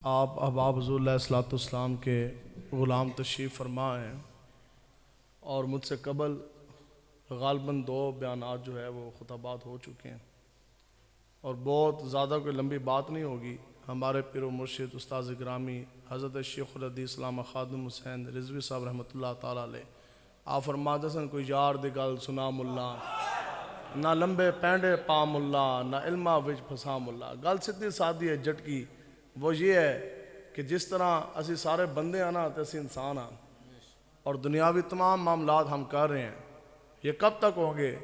آپ احباب حضور علیہ الصلوۃ والسلام کے غلام تشریف فرما ہیں اور مجھ سے قبل غالباً 2 بیانات جو ہے وہ خطبات ہو چکے ہیں اور بہت زیادہ کوئی لمبی بات نہیں ہوگی۔ ہمارے پیر و مرشد استاذ گرامی حضرت شیخ الحدیث علامہ خادم حسین رضوی صاحب رحمۃ اللہ تعالیٰ علیہ آپ فرماتے سن کوئی یار دی گل سنا ملا نہ لمبے پینڈے پا ملا نہ علمہ وچ پھسا ملا۔ گل سیدھی سادی ہے جٹکی، وہ یہ ہے کہ جس طرح اسی سارے بندے ہیں نا تو اسی انسان ہیں اور دنیاوی تمام معاملات ہم کر رہے ہیں، یہ کب تک ہوں گے؟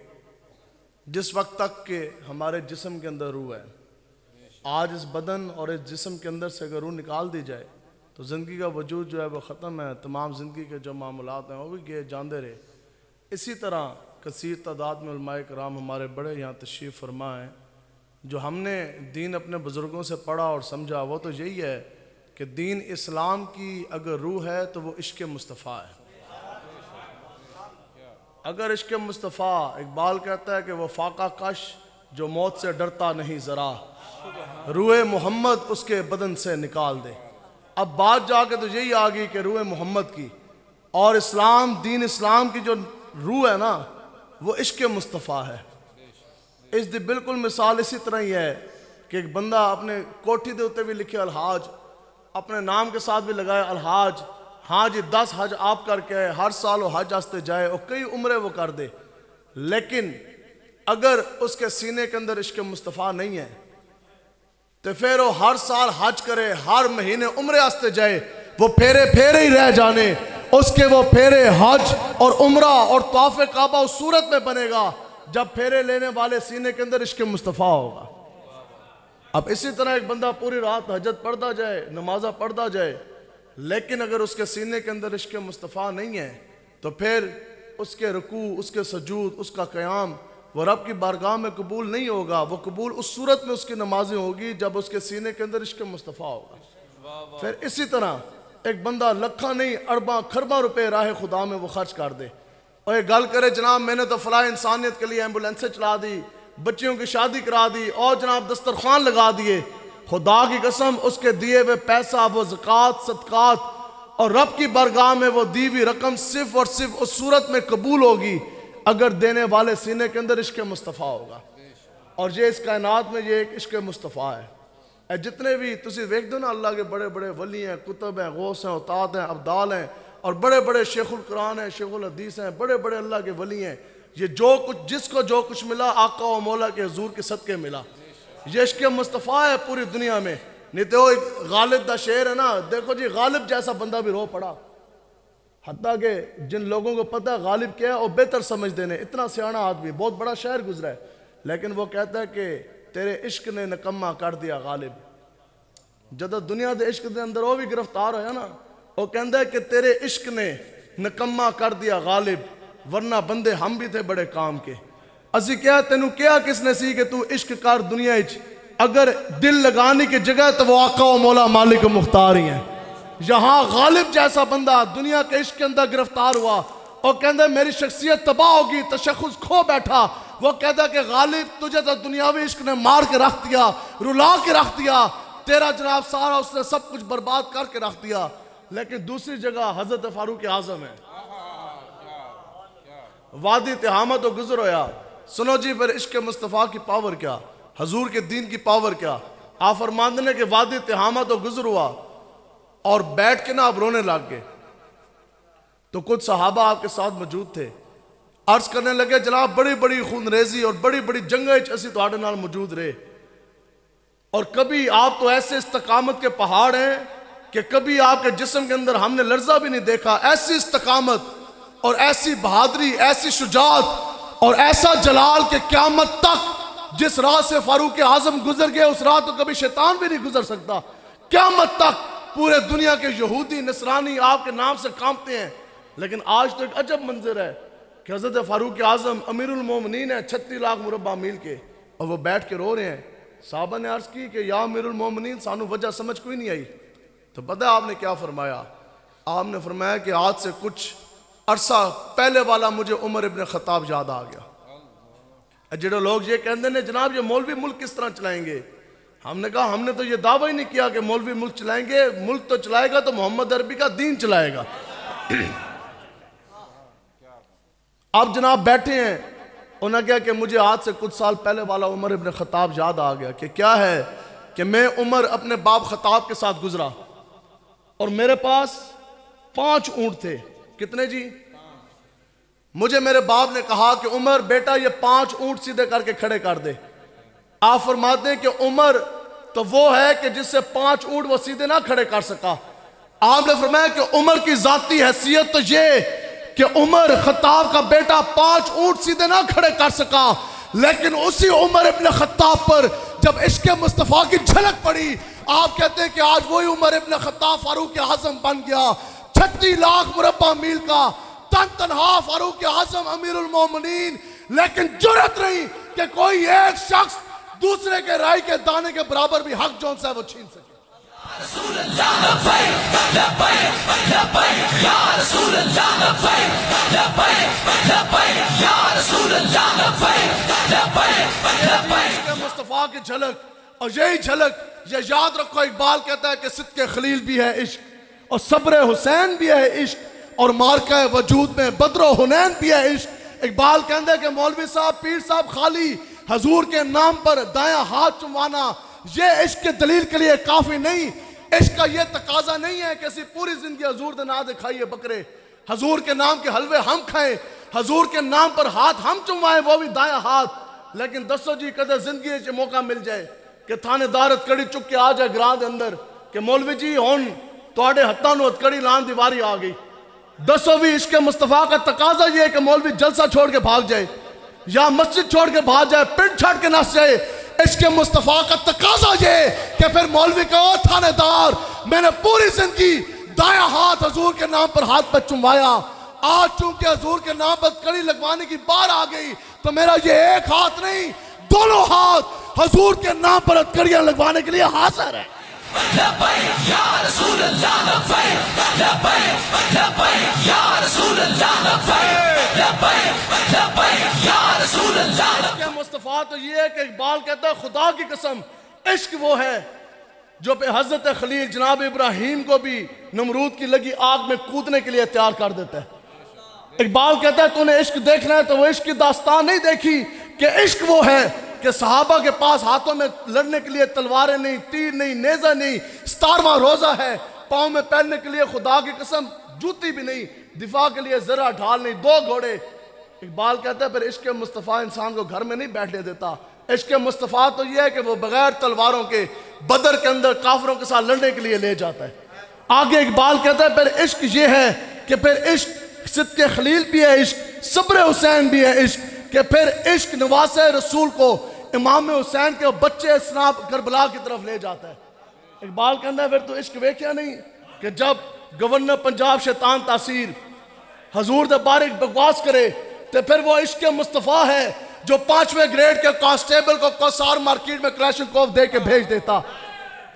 جس وقت تک کہ ہمارے جسم کے اندر روح ہے۔ آج اس بدن اور اس جسم کے اندر سے اگر روح نکال دی جائے تو زندگی کا وجود جو ہے وہ ختم ہے، تمام زندگی کے جو معاملات ہیں وہ بھی گئے جاندے رہے۔ اسی طرح کثیر تعداد میں علماء کرام ہمارے بڑے یہاں تشریف فرما ہیں، جو ہم نے دین اپنے بزرگوں سے پڑھا اور سمجھا وہ تو یہی ہے کہ دین اسلام کی اگر روح ہے تو وہ عشق مصطفیٰ ہے۔ اگر عشق مصطفیٰ، اقبال کہتا ہے کہ وہ فاقہ کش جو موت سے ڈرتا نہیں ذرا، روح محمد اس کے بدن سے نکال دے۔ اب بات جا کے تو یہی آ گئی کہ روح محمد کی اور اسلام، دین اسلام کی جو روح ہے نا وہ عشق مصطفیٰ ہے۔ اس دی بالکل مثال اسی طرح ہی ہے کہ ایک بندہ اپنے کوٹھی دے ہوتے بھی لکھے الحاج، اپنے نام کے ساتھ بھی لگائے الحاج، ہاں جی 10 حج آپ کر کے ہر سال وہ حج واسطے جائے اور کئی عمرے وہ کر دے، لیکن اگر اس کے سینے کے اندر عشق مصطفیٰ نہیں ہے تو پھر وہ ہر سال حج کرے، ہر مہینے عمرے واسطے جائے، وہ پھیرے ہی رہ جانے، اس کے وہ پھیرے حج اور عمرہ اور طواف کعبہ اس صورت میں بنے گا جب پھیرے لینے والے سینے کے اندر عشق مصطفیٰ ہوگا۔ اب اسی طرح ایک بندہ پوری رات حجت پڑھتا جائے، نمازہ پڑھتا جائے، لیکن اگر اس کے سینے کے اندر عشق مصطفیٰ نہیں ہے تو پھر اس کے رکوع، اس کے سجود، اس کا قیام وہ رب کی بارگاہ میں قبول نہیں ہوگا۔ وہ قبول اس صورت میں اس کی نمازیں ہوگی جب اس کے سینے کے اندر عشق مصطفیٰ ہوگا۔ پھر اسی طرح ایک بندہ لکھاں نہیں ارباں کھرباں روپے راہ خدا میں وہ خرچ کر دے اور یہ گل کرے جناب میں نے تو فلاں انسانیت کے لیے ایمبولینسیں چلا دی، بچیوں کی شادی کرا دی اور جناب دسترخوان لگا دیے، خدا کی قسم اس کے دیے ہوئے پیسہ، وہ زکوٰۃ، صدقات اور رب کی بارگاہ میں وہ دی ہوئی رقم صرف اور صرف اس صورت میں قبول ہوگی اگر دینے والے سینے کے اندر عشق مصطفیٰ ہوگا۔ اور یہ اس کائنات میں یہ ایک عشق مصطفیٰ ہے۔ اے جتنے بھی تسی دیکھ دو نا اللہ کے بڑے بڑے ولی ہیں، کتب ہیں، غوث ہیں، اوتاد ہیں، ابدال ہیں اور بڑے بڑے شیخ القرآن ہیں، شیخ الحدیث ہیں، بڑے بڑے اللہ کے ولی ہیں، یہ جو کچھ جس کو جو کچھ ملا آقا و مولا کے حضور کے صدقے ملا۔ یہ عشق مصطفیٰ ہے پوری دنیا میں۔ نہیں تو غالب دا شعر ہے نا، دیکھو جی غالب جیسا بندہ بھی رو پڑا، حتیٰ کہ جن لوگوں کو پتہ ہے غالب کیا ہے وہ بہتر سمجھتے ہیں، اتنا سیانا آدمی بہت بڑا شاعر گزرا ہے، لیکن وہ کہتا ہے کہ تیرے عشق نے نکمہ کر دیا غالب۔ جدو دنیا دے عشق دے اندر وہ بھی گرفتار ہویا نا، وہ کہتا ہے کہ تیرے عشق نے نکمہ کر دیا غالب، ورنہ بندے ہم بھی تھے بڑے کام کے۔ اسی کیا تینوں کیا کس نے سی کہ تو عشق کر دنیا اچ، اگر دل لگانے کی جگہ تو وہ آقا و مولا مالک و مختار ہی ہیں۔ یہاں غالب جیسا بندہ دنیا کے عشق کے اندر گرفتار ہوا اور کہتا ہے میری شخصیت تباہ ہوگی، تشخص کھو بیٹھا۔ وہ کہتا ہے کہ غالب تجھے تو دنیاوی عشق نے مار کے رکھ دیا، رلا کے رکھ دیا، تیرا جناب سارا اس نے سب کچھ برباد کر کے رکھ دیا۔ لیکن دوسری جگہ حضرت فاروق اعظم ہے، وادی تہامہ تو گزر ہویا، سنو جی پھر عشق مصطفیٰ کی پاور کیا، حضور کے دین کی پاور کیا۔ آپ فرماتے ہیں کہ وادی تہامہ تو گزر ہوا اور بیٹھ کے نا آپ رونے لگ گئے تو کچھ صحابہ آپ کے ساتھ موجود تھے، عرض کرنے لگے جناب بڑی بڑی خون ریزی اور بڑی بڑی جنگیں اسی تواڈے نال موجود رہے اور کبھی آپ تو ایسے استقامت کے پہاڑ ہیں کہ کبھی آپ کے جسم کے اندر ہم نے لرزہ بھی نہیں دیکھا۔ ایسی استقامت اور ایسی بہادری، ایسی شجاعت اور ایسا جلال کہ قیامت تک جس راہ سے فاروق اعظم گزر گئے اس راہ تو کبھی شیطان بھی نہیں گزر سکتا۔ قیامت تک پورے دنیا کے یہودی نصرانی آپ کے نام سے کانپتے ہیں، لیکن آج تو ایک عجب منظر ہے کہ حضرت فاروق اعظم امیر المومنین ہیں 36 لاکھ مربع میل کے اور وہ بیٹھ کے رو رہے ہیں۔ صحابہ نے عرض کی کہ یا امیر المومنین سانو وجہ سمجھ کوئی نہیں آئی، تو پتہ ہے آپ نے کیا فرمایا؟ آپ نے فرمایا کہ آج سے کچھ عرصہ پہلے والا مجھے عمر ابن خطاب یاد آ گیا۔ جڑے لوگ یہ کہندے نے جناب یہ مولوی ملک کس طرح چلائیں گے، ہم نے کہا ہم نے تو یہ دعویٰ ہی نہیں کیا کہ مولوی ملک چلائیں گے، ملک تو چلائے گا تو محمد عربی کا دین چلائے گا۔ آپ جناب بیٹھے ہیں، انہوں نے کہا کہ مجھے آج سے کچھ سال پہلے والا عمر ابن خطاب یاد آ گیا کہ کیا ہے کہ میں عمر اپنے باپ خطاب کے ساتھ گزرا اور میرے پاس 5 اونٹ تھے۔ کتنے جی؟ مجھے میرے باپ نے کہا کہ عمر بیٹا یہ 5 اونٹ سیدھے کر کے کھڑے کر دے۔ آپ فرماتے ہیں کہ عمر تو وہ ہے کہ جس سے 5 اونٹ وہ سیدھے نہ کھڑے کر سکا۔ آپ نے فرمایا کہ عمر کی ذاتی حیثیت تو یہ کہ عمر خطاب کا بیٹا 5 اونٹ سیدھے نہ کھڑے کر سکا، لیکن اسی عمر ابن خطاب پر جب عشق مصطفیٰ کی جھلک پڑی، آپ کہتے ہیں کہ آج وہی عمر ابن خطاب فاروق اعظم بن گیا۔ 36 لاکھ مربع میل کا تنہا فاروق اعظم امیر المومنین، لیکن جرأت نہیں کہ کوئی ایک شخص دوسرے کے رائے کے دانے کے برابر بھی حق جون سے وہ چھین سکے۔ رسول اللہ لبیک لبیک لبیک یا رسول اللہ لبیک لبیک لبیک یا رسول اللہ لبیک لبیک لبیک مصطفیٰ کی جھلک، اور یہی جھلک یہ یاد رکھو، اقبال کہتا ہے کہ صدق خلیل بھی ہے عشق اور صبر حسین بھی ہے عشق اور مارکہ وجود میں بدر و حنین بھی ہے عشق۔ اقبال کہتا ہے کہ مولوی صاحب پیر صاحب خالی حضور کے نام پر دایاں ہاتھ چموانا یہ عشق کے دلیل کے لیے کافی نہیں۔ عشق کا یہ تقاضا نہیں ہے کہ اسی پوری زندگی حضور دے نام دے کھائیے بکرے، حضور کے نام کے حلوے ہم کھائیں، حضور کے نام پر ہاتھ ہم چموائیں وہ بھی دایاں ہاتھ، لیکن دسو جی کدھر زندگی سے موقع مل جائے کہ تھانے دارت کڑی چک کے آ جائے گراں دے اندر کہ مولوی جی ہون تواڈے ہتھاں نوں ہتکڑی لان دیواری آ گئی۔ دسو بھی عشق مصطفیٰ کا تقاضا یہ ہے کہ مولوی جلسہ چھوڑ کے بھاگ جائے یا مسجد چھوڑ کے بھاگ جائے، پنڈ چھاڑ کے نس جائے۔ عشق مصطفیٰ کا تقاضا یہ کہ پھر مولوی کہو تھانے دار میں نے پوری زندگی دایاں ہاتھ حضور کے نام پر ہاتھ پہ چموایا، آج چونکہ حضور کے نام پر کڑی لگوانے کی بار آ گئی تو میرا یہ ایک ہاتھ نہیں 2 ہاتھ حضور کے نام پر کڑیاں لگوانے کے لیے حاضر ہے۔ لبیک یا رسول اللہ لبیک لبیک لبیک یا رسول اللہ لبیک لبیک لبیک یا رسول اللہ۔ عشق مصطفیٰ تو یہ ہے کہ اقبال کہتا ہے خدا کی قسم عشق وہ ہے جو پہ حضرت خلیل جناب ابراہیم کو بھی نمرود کی لگی آگ میں کودنے کے لیے تیار کر دیتا ہے۔ اقبال کہتا ہے تو نے عشق دیکھنا ہے تو وہ عشق کی داستان نہیں دیکھی کہ عشق وہ ہے کہ صحابہ کے پاس ہاتھوں میں لڑنے کے لیے تلواریں نہیں، تیر نہیں، نیزہ نہیں، 17واں روزہ ہے، پاؤں میں پہننے کے لیے خدا کی قسم جوتی بھی نہیں، دفاع کے لیے ذرا ڈھال نہیں، 2 گھوڑے۔ اقبال کہتا ہے پھر عشق مصطفیٰ انسان کو گھر میں نہیں بیٹھنے دیتا۔ عشق مصطفیٰ تو یہ ہے کہ وہ بغیر تلواروں کے بدر کے اندر کافروں کے ساتھ لڑنے کے لیے لے جاتا ہے۔ آگے اقبال کہتا ہے پھر عشق یہ ہے کہ پھر عشق صدق خلیل بھی ہے عشق، صبر حسین بھی ہے عشق، کہ پھر عشق نواز رسول کو امام حسین کے بچے اسناب کربلا کی طرف لے جاتا ہے۔ اقبال کہتا ہے پھر تو عشق ویکھیا نہیں کہ جب گورنر پنجاب شیطان تاثیر حضور دے بارے بکواس کرے تو پھر وہ عشق مصطفیٰ ہے جو 5ویں گریڈ کے کانسٹیبل کو کوسار مارکیٹ میں کلاشنکوف دے کے بھیج دیتا،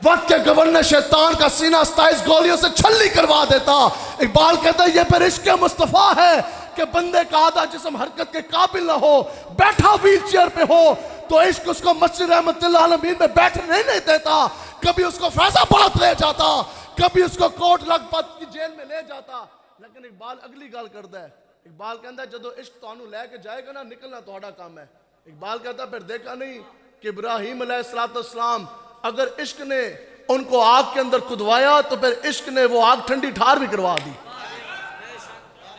وقت کے گورنر شیطان کا سینہ 27 گولیوں سے چھلی کروا دیتا۔ اقبال کہتا ہے یہ پھر عشق مصطفیٰ ہے کہ بندے کا آدھا جسم حرکت کے قابل نہ ہو، بیٹھا ویل چیئر پہ ہو تو عشق اس کو مسجد رحمت اللہ عالمین میں بیٹھنے نہیں دیتا، کبھی اس کو فیض آباد لے جاتا، کبھی اس کو کوٹ لکھپت کی جیل میں لے جاتا۔ لیکن اقبال اگلی گل کرتا ہے، اقبال کہتا ہے جدو عشق تانوں لے کے جائے گا نا نکلنا تہاڈا کام ہے۔ اقبال کہتا ہے پھر دیکھا نہیں کہ ابراہیم علیہ السلام اگر عشق نے ان کو آگ کے اندر کدوایا تو پھر عشق نے وہ آگ ٹھنڈی ٹھار بھی کروا دی۔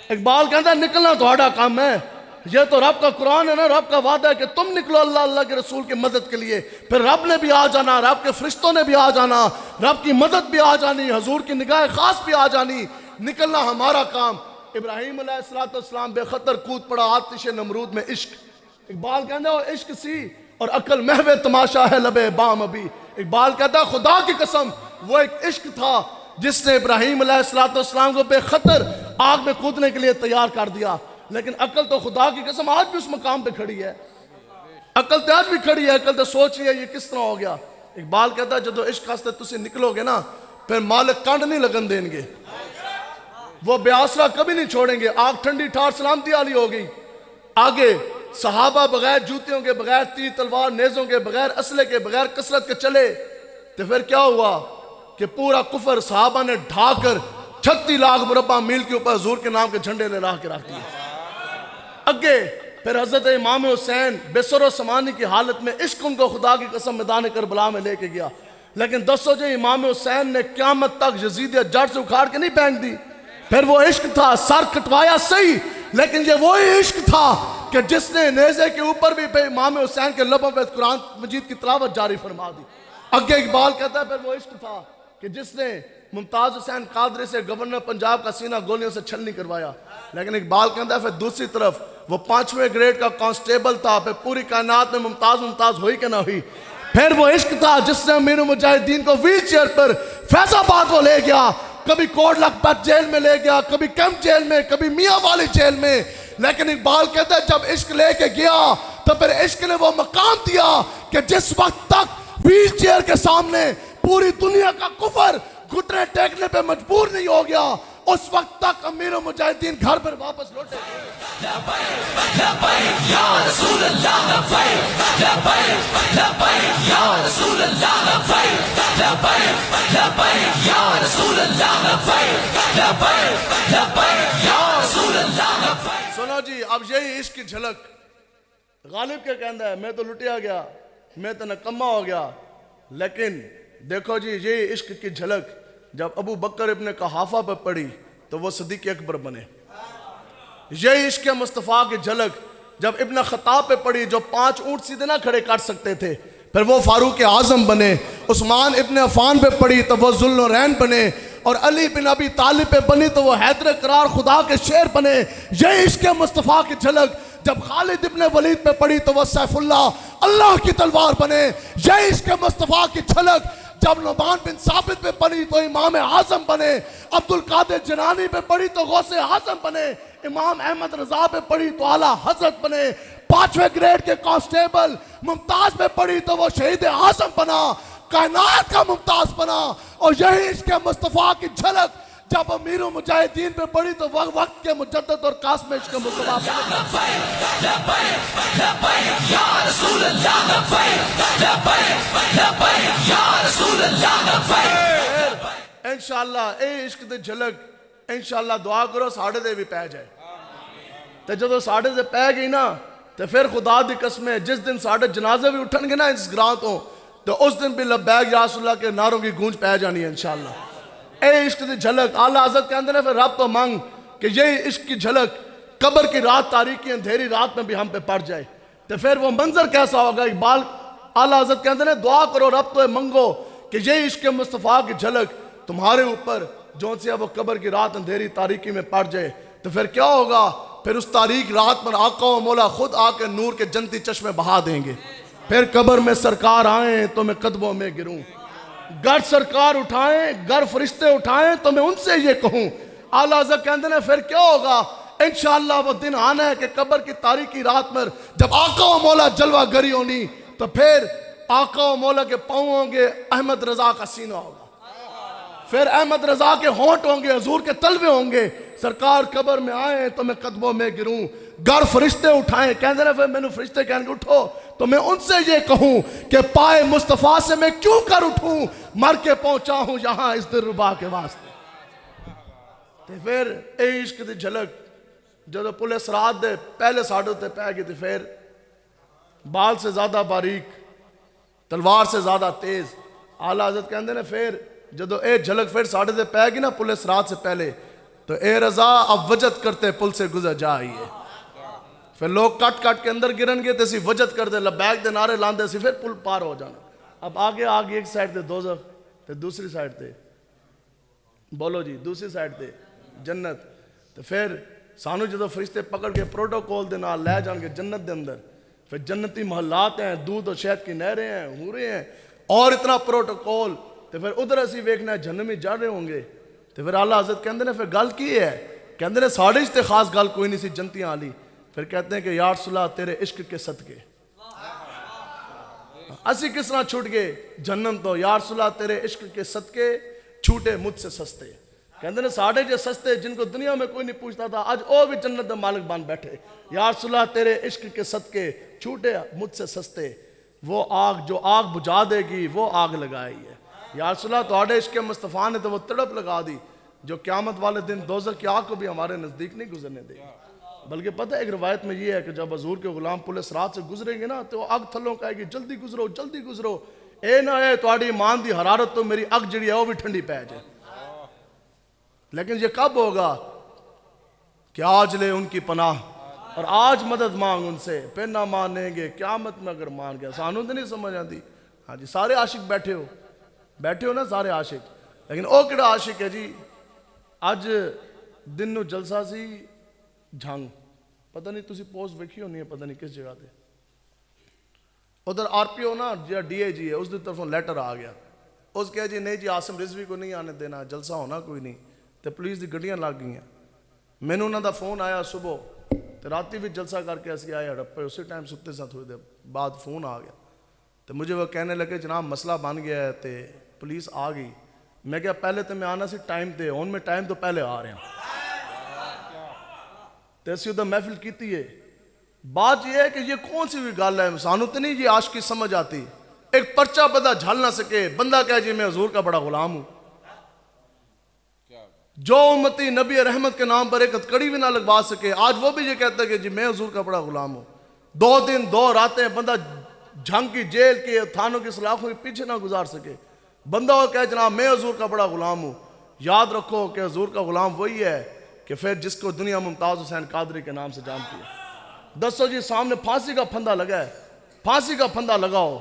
اقبال کہتا ہے نکلنا تہاڈا کام ہے، یہ تو رب کا قرآن ہے نا، رب کا وعدہ ہے کہ تم نکلو اللہ اللہ کے رسول کی مدد کے لیے، پھر رب نے بھی آ جانا، رب کے فرشتوں نے بھی آ جانا، رب کی مدد بھی آ جانی، حضور کی نگاہ خاص بھی آ جانی، نکلنا ہمارا کام۔ ابراہیم علیہ السلام بے خطر کود پڑا آتش نمرود میں عشق۔ اقبال کہتا ہے وہ عشق سی اور عقل محو تماشا ہے لبے بام ابھی۔ اقبال کہتا ہے خدا کی قسم وہ ایک عشق تھا جس نے ابراہیم علیہ السلام کو بے خطر آگ میں کودنے کے لیے تیار کر دیا، لیکن عقل تو خدا کی قسم آج بھی اس مقام پہ کھڑی ہے، عقل تو آج بھی کھڑی ہے، عقل تو سوچ رہی ہے یہ کس طرح ہو گیا۔ اقبال کہتا ہے جدو عشق واسطے تسی نکلو گے نا پھر مالک کنڈ نہیں لگن دیں گے، وہ بے آسرا کبھی نہیں چھوڑیں گے، آگ ٹھنڈی ٹھار سلامتی والی ہو گئی۔ آگے صحابہ بغیر جوتیوں کے، بغیر تیر تلوار نیزوں کے، بغیر اسلحے کے، بغیر کثرت کے چلے، تو پھر کیا ہوا کہ پورا کفر صحابہ نے ڈھا کر 36 لاکھ مربع میل کے اوپر حضور کے نام کے جھنڈے لہرا کے رکھ دیے. اگے پھر حضرت امام حسین بے سر و سمانی کی حالت میں عشق ان کو خدا کی قسم میدان کربلا میں لے کے گیا. لیکن دسو جی امام حسین نے قیامت تک یزیدیت جڑ سے اکھاڑ کے نہیں پھینک دی. پھر وہ عشق تھا، سر کٹوایا صحیح، لیکن یہ وہی عشق تھا کہ جس نے نیزے کے اوپر بھی پہ امام حسین کے لبوں پہ قرآن مجید کی تلاوت جاری فرما دی. اگے اقبال کہتا ہے پھر وہ عشق تھا کہ جس نے ممتاز حسین قادری سے گورنر پنجاب کا سینہ گولیوں سے چھلنی کروایا. لیکن اقبال کہتا ہے پھر دوسری طرف وہ 5ویں گریڈ کا کانسٹیبل تھا، پھر پوری کائنات میں ممتاز ہوئی کہ نہ ہوئی. پھر وہ عشق تھا جس نے امیر المجاہدین کو ویل چیئر پر فیض آباد کو لے گیا، کبھی کوٹ لکھپت جیل میں لے گیا، کبھی کیمپ جیل میں، کبھی میاں والی جیل میں. لیکن اقبال کہتا ہے جب عشق لے کے گیا تو پھر عشق نے وہ مقام دیا کہ جس وقت تک ویل چیئر کے سامنے پوری دنیا کا کفر گھٹنے ٹیکنے پہ مجبور نہیں ہو گیا، اس وقت تک امیر المجاہدین گھر پر واپس لوٹے. سنو جی، اب یہی عشق کی جھلک غالب کے کہندا ہے میں تو لٹیا گیا، میں تو نکمہ ہو گیا. لیکن دیکھو جی یہ عشق کی جھلک جب ابو بکر ابن قحافہ پہ پڑی تو وہ صدیق اکبر بنے. یہ عشق مصطفیٰ کی جھلک جب ابن خطاب پہ پڑی جو 5 اونٹ سیدھے نہ کھڑے کر سکتے تھے، پھر وہ فاروق اعظم بنے. عثمان ابن عفان پہ پڑی تو وہ ذوالنورین بنے، اور علی بن ابی طالب پہ بنی تو وہ حیدر قرار خدا کے شیر بنے. یہ عشق مصطفیٰ کی جھلک جب خالد ابن ولید پہ پڑی تو وہ سیف اللہ کی تلوار بنے. یہ عشق مصطفیٰ کی جھلک جب نعمان بن ثابت پہ پڑی تو امام اعظم بنے. عبد القادر جنانی پہ پڑی تو غوث اعظم بنے. امام احمد رضا پہ پڑی تو اعلیٰ حضرت بنے. 5ویں گریڈ کے کانسٹیبل ممتاز پہ پڑی تو وہ شہید اعظم بنا، کائنات کا ممتاز بنا. اور یہی عشق مصطفیٰ کی جھلک جب امیر المجاہدین پہ پڑی تو وقت کے مجدد اور قاسم عشق مصطفیٰ انشاءاللہ اے عشق دے جھلک انشاءاللہ دعا کرو ساڑھے دے بھی پہ جائے. تو جدو ساڑھے دے پہ گئی نا تو پھر خدا دی قسم ہے جس دن ساڑھے جنازے بھی اٹھن گے نا اس گراں تو اس دن بھی لبیک یا رسول اللہ کے نعروں کی گونج پہ جانی ہے انشاءاللہ. اے عشق دی جھلک اعلیٰ حضرت کہندے نے پھر رب تو مانگ کہ یہ عشق کی جھلک قبر کی رات تاریکی اندھیری رات میں بھی ہم پہ پڑ جائے تو پھر وہ منظر کیسا ہوگا. اقبال اعلیٰ حضرت کہندے نے دعا کرو رب تو منگو کہ یہ عشق مصطفیٰ کی جھلک تمہارے اوپر جون سے وہ قبر کی رات اندھیری تاریکی میں پڑ جائے تو پھر کیا ہوگا. پھر اس تاریک رات پر آقا و مولا خود آ کے نور کے جنتی چشمے بہا دیں گے. پھر قبر میں سرکار آئیں تو میں قدموں میں گروں، گر سرکار اٹھائیں گر فرشتے اٹھائیں تو میں ان سے یہ کہوں. اعلیٰ حضرت کہندے نے پھر کیا ہوگا. انشاءاللہ وہ دن آنا ہے کہ قبر کی تاریکی رات پر جب آقا و مولا جلوہ گری ہونی تو پھر آقا و مولا کے پاؤں ہوں گے احمد رضا کا سینہ ہوگا، پھر احمد رضا کے ہونٹ ہوں گے، حضور کے تلوے ہوں گے. سرکار قبر میں آئیں تو میں قدموں میں گروں، گر فرشتے اٹھائیں. کہندے نے پھر میں نے فرشتے کہیں گے اٹھو تو میں ان سے یہ کہوں کہ پائے مصطفیٰ سے میں کیوں کر اٹھوں، مر کے پہنچا ہوں یہاں اس دل ربا کے واسطے. تو پھر اے عشق دی جھلک جدو پولیس رات دے پہلے ساڑھے تے پہ گئی تھی پھر بال سے زیادہ باریک تلوار سے زیادہ تیز. اعلیٰ حضرت کہندے نے پھر جدو اے جھلک پھر ساڑھے تے پہ گئی نا پولیس رات سے پہلے تو اے رضا اب وجد کرتے پل سے گزر جائیے. پھر لوگ کٹ کٹ کے اندر گرن گئے تیسی وجد کر دے لبیک دے نعرے لاندے سی پھر پل پار ہو جانا. اب آگے ایک سائٹ تے دوزخ تے دوسری سائٹ تے بولو جی دوسری سائٹ تے جنت. تو پھر سانو جدو فرشتے پکڑ کے پروٹوکول دے نال لے جان کے جنت دے اندر پھر جنتی محلات ہیں، دودھ اور شہد کی نہریں ہیں، حوریں ہیں اور اتنا پروٹوکول. تو پھر ادھر اسی ویکھنا ہے جہنمی جا رہے ہوں گے. تو پھر اعلیٰ حضرت کہندے نے پھر گل کی ہے، کہندے نے ساڑھے اس تے خاص گل کوئی نہیں سی جنتیاں آلی. پھر کہتے ہیں کہ یا رسول اللہ تیرے عشق کے صدقے اسی کس طرح چھوٹ گئے جنم تو. یا رسول اللہ تیرے عشق کے صدقے چھوٹے مجھ سے سستے. کہندے نے ساڑھے جو سستے جن کو دنیا میں کوئی نہیں پوچھتا تھا آج او بھی جنت دے مالک بان بیٹھے. یا رسول اللہ تیرے عشق کے صدقے چھوٹے مجھ سے سستے. وہ آگ جو آگ بجھا دے گی وہ آگ لگائی ہے. یا رسول اللہ تواڈے عشق مصطفیٰ نے تو وہ تڑپ لگا دی جو قیامت والے دن دوزخ کی آگ کو بھی ہمارے نزدیک نہیں گزرنے دے. بلکہ پتہ ہے ایک روایت میں یہ ہے کہ جب حضور کے غلام پل صراط سے گزریں گے نا تو اگ تھلوں کہے گی جلدی گزرو جلدی گزرو, اے نہ اے تواڈی ایمان دی حرارت تو میری اگ جڑی ہے وہ بھی ٹھنڈی پہ جائے. لیکن یہ کب ہوگا کہ آج لے ان کی پناہ اور آج مدد مانگ ان سے, پھر نہ مانیں گے قیامت میں اگر مان گیا. سانوں تو نہیں سمجھ آتی. ہاں جی سارے عاشق بیٹھے ہو نا سارے عاشق, لیکن او کیڑا عاشق ہے جی. اج دن نو جلسہ سی جھنگ, پتہ نہیں تسی پوسٹ ویکھی ہونی ہے پتہ نہیں کس جگہ تے, ادھر آر پی او نا جو ڈی اے جی ہے اس دی طرفوں لیٹر آ گیا, اس کہا جی نہیں جی عاصم رضوی کو نہیں آنے دینا, جلسہ ہونا کوئی نہیں. تے پولیس دی گڈیاں لگ گئی ہیں. مینوں انہاں دا فون آیا صبح, تے راتی بھی جلسہ کر کے اسی آئے ہڑپ پے, اسی ٹائم ستے سا تھوڑی دیر بعد فون آ گیا. تو مجھے وہ کہنے لگے جناب مسئلہ بن گیا ہے تے پولیس آ گئی. میں کہا پہلے تو میں آنا سی ٹائم تے, ہون میں ٹائم تو پہلے آ رہے ہیں. تے اسی ادھر محفل کیتی ہے. بات یہ ہے کہ یہ کون سی بھی گل ہے, سانوں تو نہیں یہ عاشقی سمجھ آتی. ایک پرچہ بندہ جھل نہ سکے, بندہ کہے جی میں حضور کا بڑا غلام ہوں. جو امتی نبی رحمت کے نام پر ایک ہتکڑی بھی نہ لگوا سکے, آج وہ بھی یہ کہتا ہے کہ جی میں حضور کا بڑا غلام ہوں. 2 دن 2 راتیں بندہ جھنگ کی جیل کے تھانوں کی سلاخوں کے پیچھے نہ گزار سکے, بندہ وہ کہے جناب میں حضور کا بڑا غلام ہوں. یاد رکھو کہ حضور کا غلام وہی ہے کہ پھر جس کو دنیا ممتاز حسین قادری کے نام سے جانتی ہے. دسو جی سامنے پھانسی کا پھندا لگا ہے, پھانسی کا پھندا لگاؤ,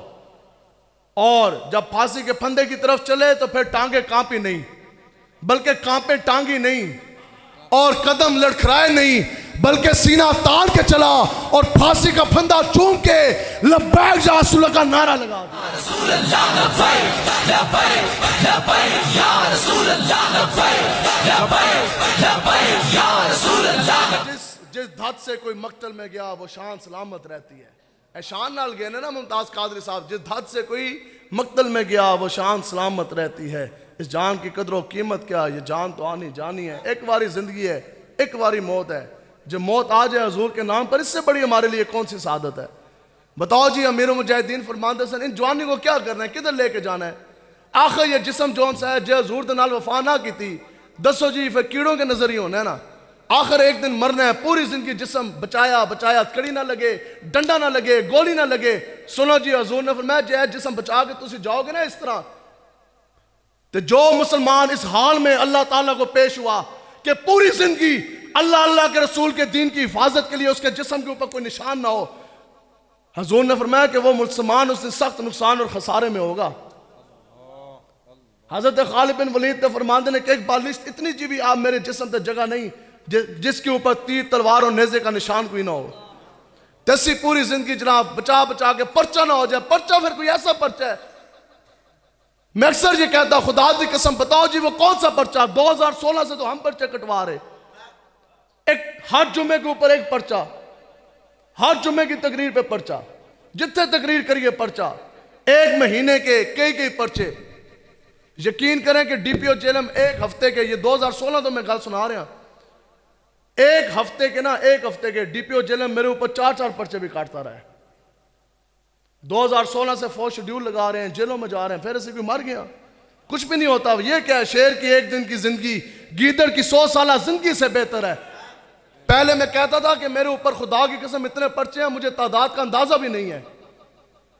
اور جب پھانسی کے پھندے کی طرف چلے تو پھر ٹانگیں کانپی نہیں, بلکہ کانپے ٹانگی نہیں, اور قدم لڑکھرائے نہیں, بلکہ سینہ تان کے چلا اور پھانسی کا پھندا چوم کے لبیک یا رسول اللہ کا نعرہ لگا دیا. رسول اللہ لبیک لبیک لبیک یا رسول اللہ لبیک لبیک لبیک یا رسول اللہ. جس دھت سے کوئی مقتل میں گیا وہ شان سلامت رہتی ہے. اے شان نال گئے نا ممتاز قادری صاحب, جس دھت سے کوئی مقتل میں گیا وہ شان سلامت رہتی ہے. اس جان کی قدر و قیمت کیا, یہ جان تو آنی جانی ہے, ایک باری زندگی ہے, ایک باری موت ہے. جب موت آ جائے حضور کے نام پر, اس سے بڑی ہمارے لیے کون سی سعادت ہے. بتاؤ جی امیر المجاہدین فرماندے سن ان جوانی کو کیا کرنا ہے, کدھر لے کے جانا ہے. آخر یہ جسم جون سا ہے جے حضور دے نال وفا نہ کی تھی, دسو جی پھر کیڑوں کے نظر ہی ہونا ہے نا. آخر ایک دن مرنا ہے, پوری زندگی جسم بچایا بچایا, کڑی نہ لگے, ڈنڈا نہ لگے, گولی نہ لگے. سنو جی حضور نے فرمایا جے جسم بچا کے تسی جاؤ گے نا اس طرح, تو جو مسلمان اس حال میں اللہ تعالیٰ کو پیش ہوا کہ پوری زندگی اللہ کے رسول کے دین کی حفاظت کے لیے اس کے جسم کے اوپر کوئی نشان نہ ہو, حضور نے فرمایا کہ وہ مسلمان اس دن سخت نقصان اور خسارے میں ہوگا. حضرت خالد بن ولید نے فرماندے نے کہ ایک بالشت اتنی جی بھی آپ میرے جسم تے جگہ نہیں جس کے اوپر تیر تلوار اور نیزے کا نشان کوئی نہ ہو. تیسی پوری زندگی جناب بچا بچا کے پرچہ نہ ہو جائے. پرچہ پھر کوئی ایسا پرچہ ہے, میں اکثر یہ کہتا خدا دی قسم بتاؤ جی وہ کون سا پرچہ. 2016 سے تو ہم پرچے کٹوا رہے, ایک ہر جمعے کے اوپر ایک پرچہ, ہر جمعے کی تقریر پہ پرچہ, جتنے تقریر کریے پرچہ, ایک مہینے کے کئی پرچے. یقین کریں کہ ڈی پی او جیلم ایک ہفتے کے, یہ 2016 تو میں گل سنا رہا ہوں, ایک ہفتے کے ڈی پی او جیلم میرے اوپر 4 پرچے بھی کاٹتا رہا ہے. 2016 سے فوج شیڈیول لگا رہے ہیں, جیلوں میں جا رہے ہیں, پھر اسے کوئی مر گیا کچھ بھی نہیں ہوتا. یہ کیا ہے, شیر کی ایک دن کی زندگی گیدڑ کی 100 سالہ زندگی سے بہتر ہے. پہلے میں کہتا تھا کہ میرے اوپر خدا کی قسم اتنے پرچے ہیں مجھے تعداد کا اندازہ بھی نہیں ہے.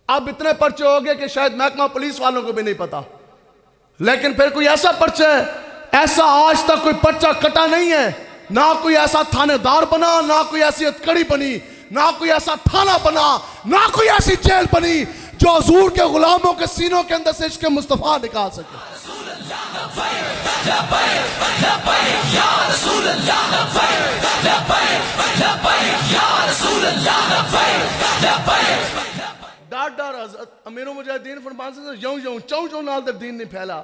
اب اتنے پرچے ہو گئے کہ شاید محکمہ پولیس والوں کو بھی نہیں پتا. لیکن پھر کوئی ایسا پرچہ ہے, ایسا آج تک کوئی پرچہ کٹا نہیں ہے, نہ کوئی ایسا تھانے دار بنا, نہ کوئی ایسی ہتکڑی بنی, نہ کوئی ایسا تھانہ بنا, نہ کوئی ایسی جیل بنی جو حضور کے غلاموں کے سینوں کے اندر سے عشق مصطفیٰ نکال سکے. ڈار ڈار حضرت امیر المجاہدین فرماتے ہیں یوں چوں نال در دین نہیں پھیلا.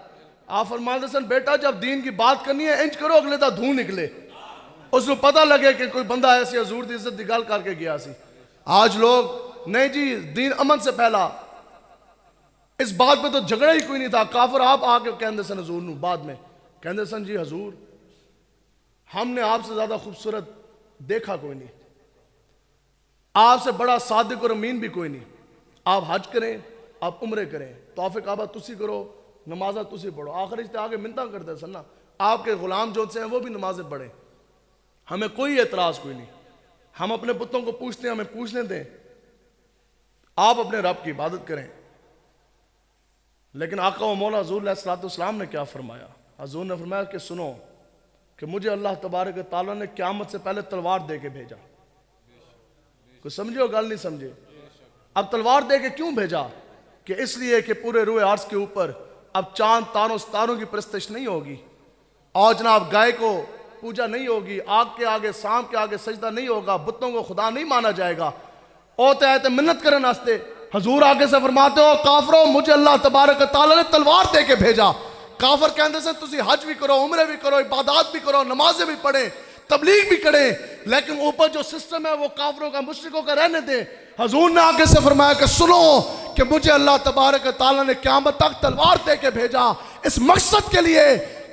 آپ فرماتے ہیں بیٹا جب دین کی بات کرنی ہے انج کرو اگلے دا دھوں نکلے, اس کو پتہ لگے کہ کوئی بندہ ایسی حضور دی عزت دی گل کر کے گیا سی. آج لوگ نہیں جی دین امن سے پھیلا, اس بات پہ تو جھگڑا ہی کوئی نہیں تھا. کافر آپ آکے کہندے سن حضور نو, بعد میں کہندے سن جی حضور ہم نے آپ سے زیادہ خوبصورت دیکھا کوئی نہیں, آپ سے بڑا صادق اور امین بھی کوئی نہیں. آپ حج کریں, آپ عمرے کریں, طواف کعبہ تسی کرو, نمازہ تسی پڑھو. آخر اس آگے منتہ کرتے سننا آپ کے غلام جو سے ہیں وہ بھی نمازیں پڑھیں. ہمیں کوئی اعتراض کوئی نہیں. ہم اپنے بتوں کو پوچھتے ہیں, ہمیں پوچھنے دیں. آپ اپنے رب کی عبادت کریں. لیکن آقا و مولا حضور علیہ السلام نے کیا فرمایا؟ حضور نے فرمایا کہ سنو کہ مجھے اللہ تبارک و تعالیٰ نے قیامت سے پہلے تلوار دے کے بھیجا. کوئی سمجھے ہو گل نہیں سمجھے؟ اب تلوار دے کے کیوں بھیجا؟ کہ اس لیے کہ پورے روئے عرض کے اوپر اب چاند تاروں ستاروں کی پرستش نہیں ہوگی, اور جناب گائے کو پوجا نہیں ہوگی, آگ کے آگے سانپ کے آگے سجدہ نہیں ہوگا, بتوں کو خدا نہیں مانا جائے گا. اوتے آئے منت کرنے واسطے حضور آگے سے فرماتے ہو کافروں مجھے اللہ تبارک و تعالیٰ نے تلوار دے کے بھیجا. کافر کہندے سے تسی حج بھی کرو, عمرے بھی کرو, عبادات بھی کرو, نمازیں بھی پڑھیں, تبلیغ بھی کریں, لیکن اوپر جو سسٹم ہے وہ کافروں کا مشرکوں کا رہنے دیں. حضور نے آگے سے فرمایا کہ سنو کہ مجھے اللہ تبارک و تعالیٰ نے قیامت تک تلوار دے کے بھیجا اس مقصد کے لیے